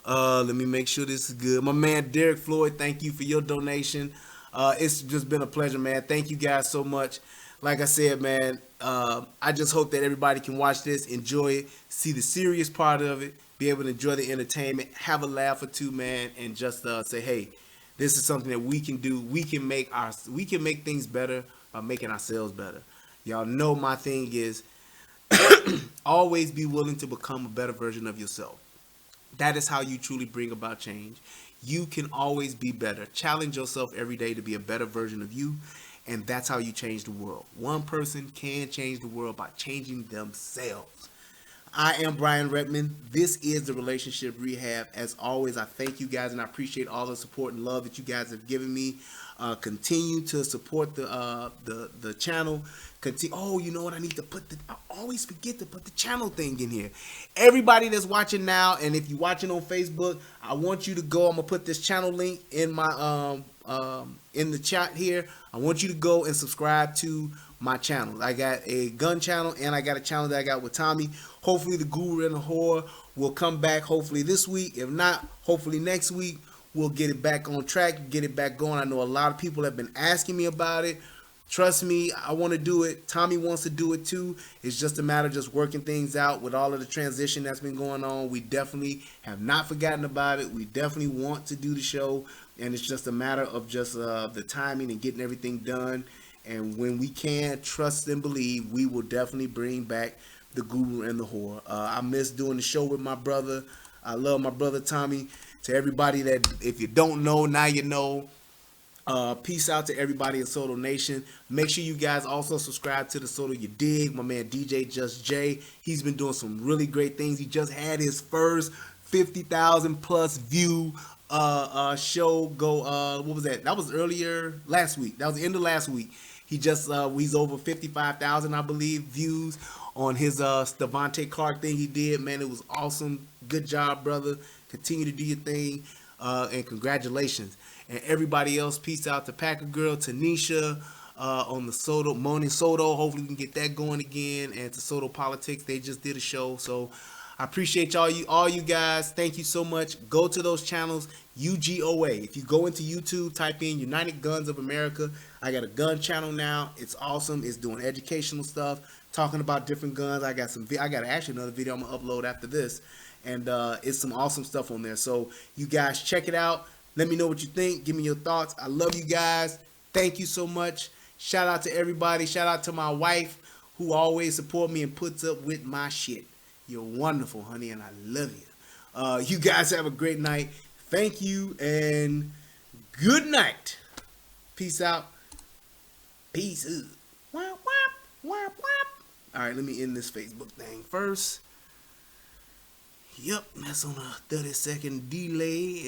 A: let me make sure this is good. My man Derek Floyd, thank you for your donation. It's just been a pleasure, man. Thank you guys so much. Like I said, man, I just hope that everybody can watch this, enjoy it, see the serious part of it, be able to enjoy the entertainment, have a laugh or two, man, and just say, hey, this is something that we can do. We can make things better by making ourselves better. Y'all know my thing is always be willing to become a better version of yourself. That is how you truly bring about change. You can always be better. Challenge yourself every day to be a better version of you, and that's how you change the world. One person can change the world by changing themselves. I am Brian Redmond. This is the Relationship Rehab. As always, I thank you guys, and I appreciate all the support and love that you guys have given me. Continue to support the channel. Oh, you know what? I always forget to put the channel thing in here. Everybody that's watching now, and if you're watching on Facebook, I want you to go. I'm gonna put this channel link in my in the chat here. I want you to go and subscribe to my channel. I got a gun channel, and I got a channel that I got with Tommy. Hopefully, the Guru and the Whore will come back. Hopefully this week. If not, hopefully next week. We'll get it back on track, get it back going. I know a lot of people have been asking me about it. Trust me, I want to do it. Tommy wants to do it too. It's just a matter of just working things out with all of the transition that's been going on. We definitely have not forgotten about it. We definitely want to do the show, and it's just a matter of just the timing and getting everything done. And when we can, trust and believe, we will definitely bring back the Guru and the Whore. I miss doing the show with my brother. I love my brother Tommy. To everybody that, if you don't know, now you know. Peace out to everybody in Soto Nation. Make sure you guys also subscribe to the Soto You Dig. My man DJ Just J. He's been doing some really great things. He just had his first 50,000 plus view show go. What was that? That was earlier last week. That was the end of last week. He just he's over 55,000, I believe, views on his Stevante Clark thing he did. Man, it was awesome. Good job, brother. Continue to do your thing, and congratulations. And everybody else, peace out to Packer Girl, Tanisha, on the Soto, Morning Soto. Hopefully we can get that going again. And to Soto Politics, they just did a show. So I appreciate all you guys. Thank you so much. Go to those channels, UGOA. If you go into YouTube, type in United Guns of America. I got a gun channel now. It's awesome. It's doing educational stuff, talking about different guns. I got actually another video I'm gonna upload after this, and it's some awesome stuff on there. So you guys check it out. Let me know what you think. Give me your thoughts. I love you guys. Thank you so much. Shout out to everybody. Shout out to my wife, who always support me and puts up with my shit. You're wonderful, honey, and I love you. You guys have a great night. Thank you, and good night. Peace out. Peace. Wap, wap, wap, wap. All right, let me end this Facebook thing first. Yep, that's on a 30-second delay.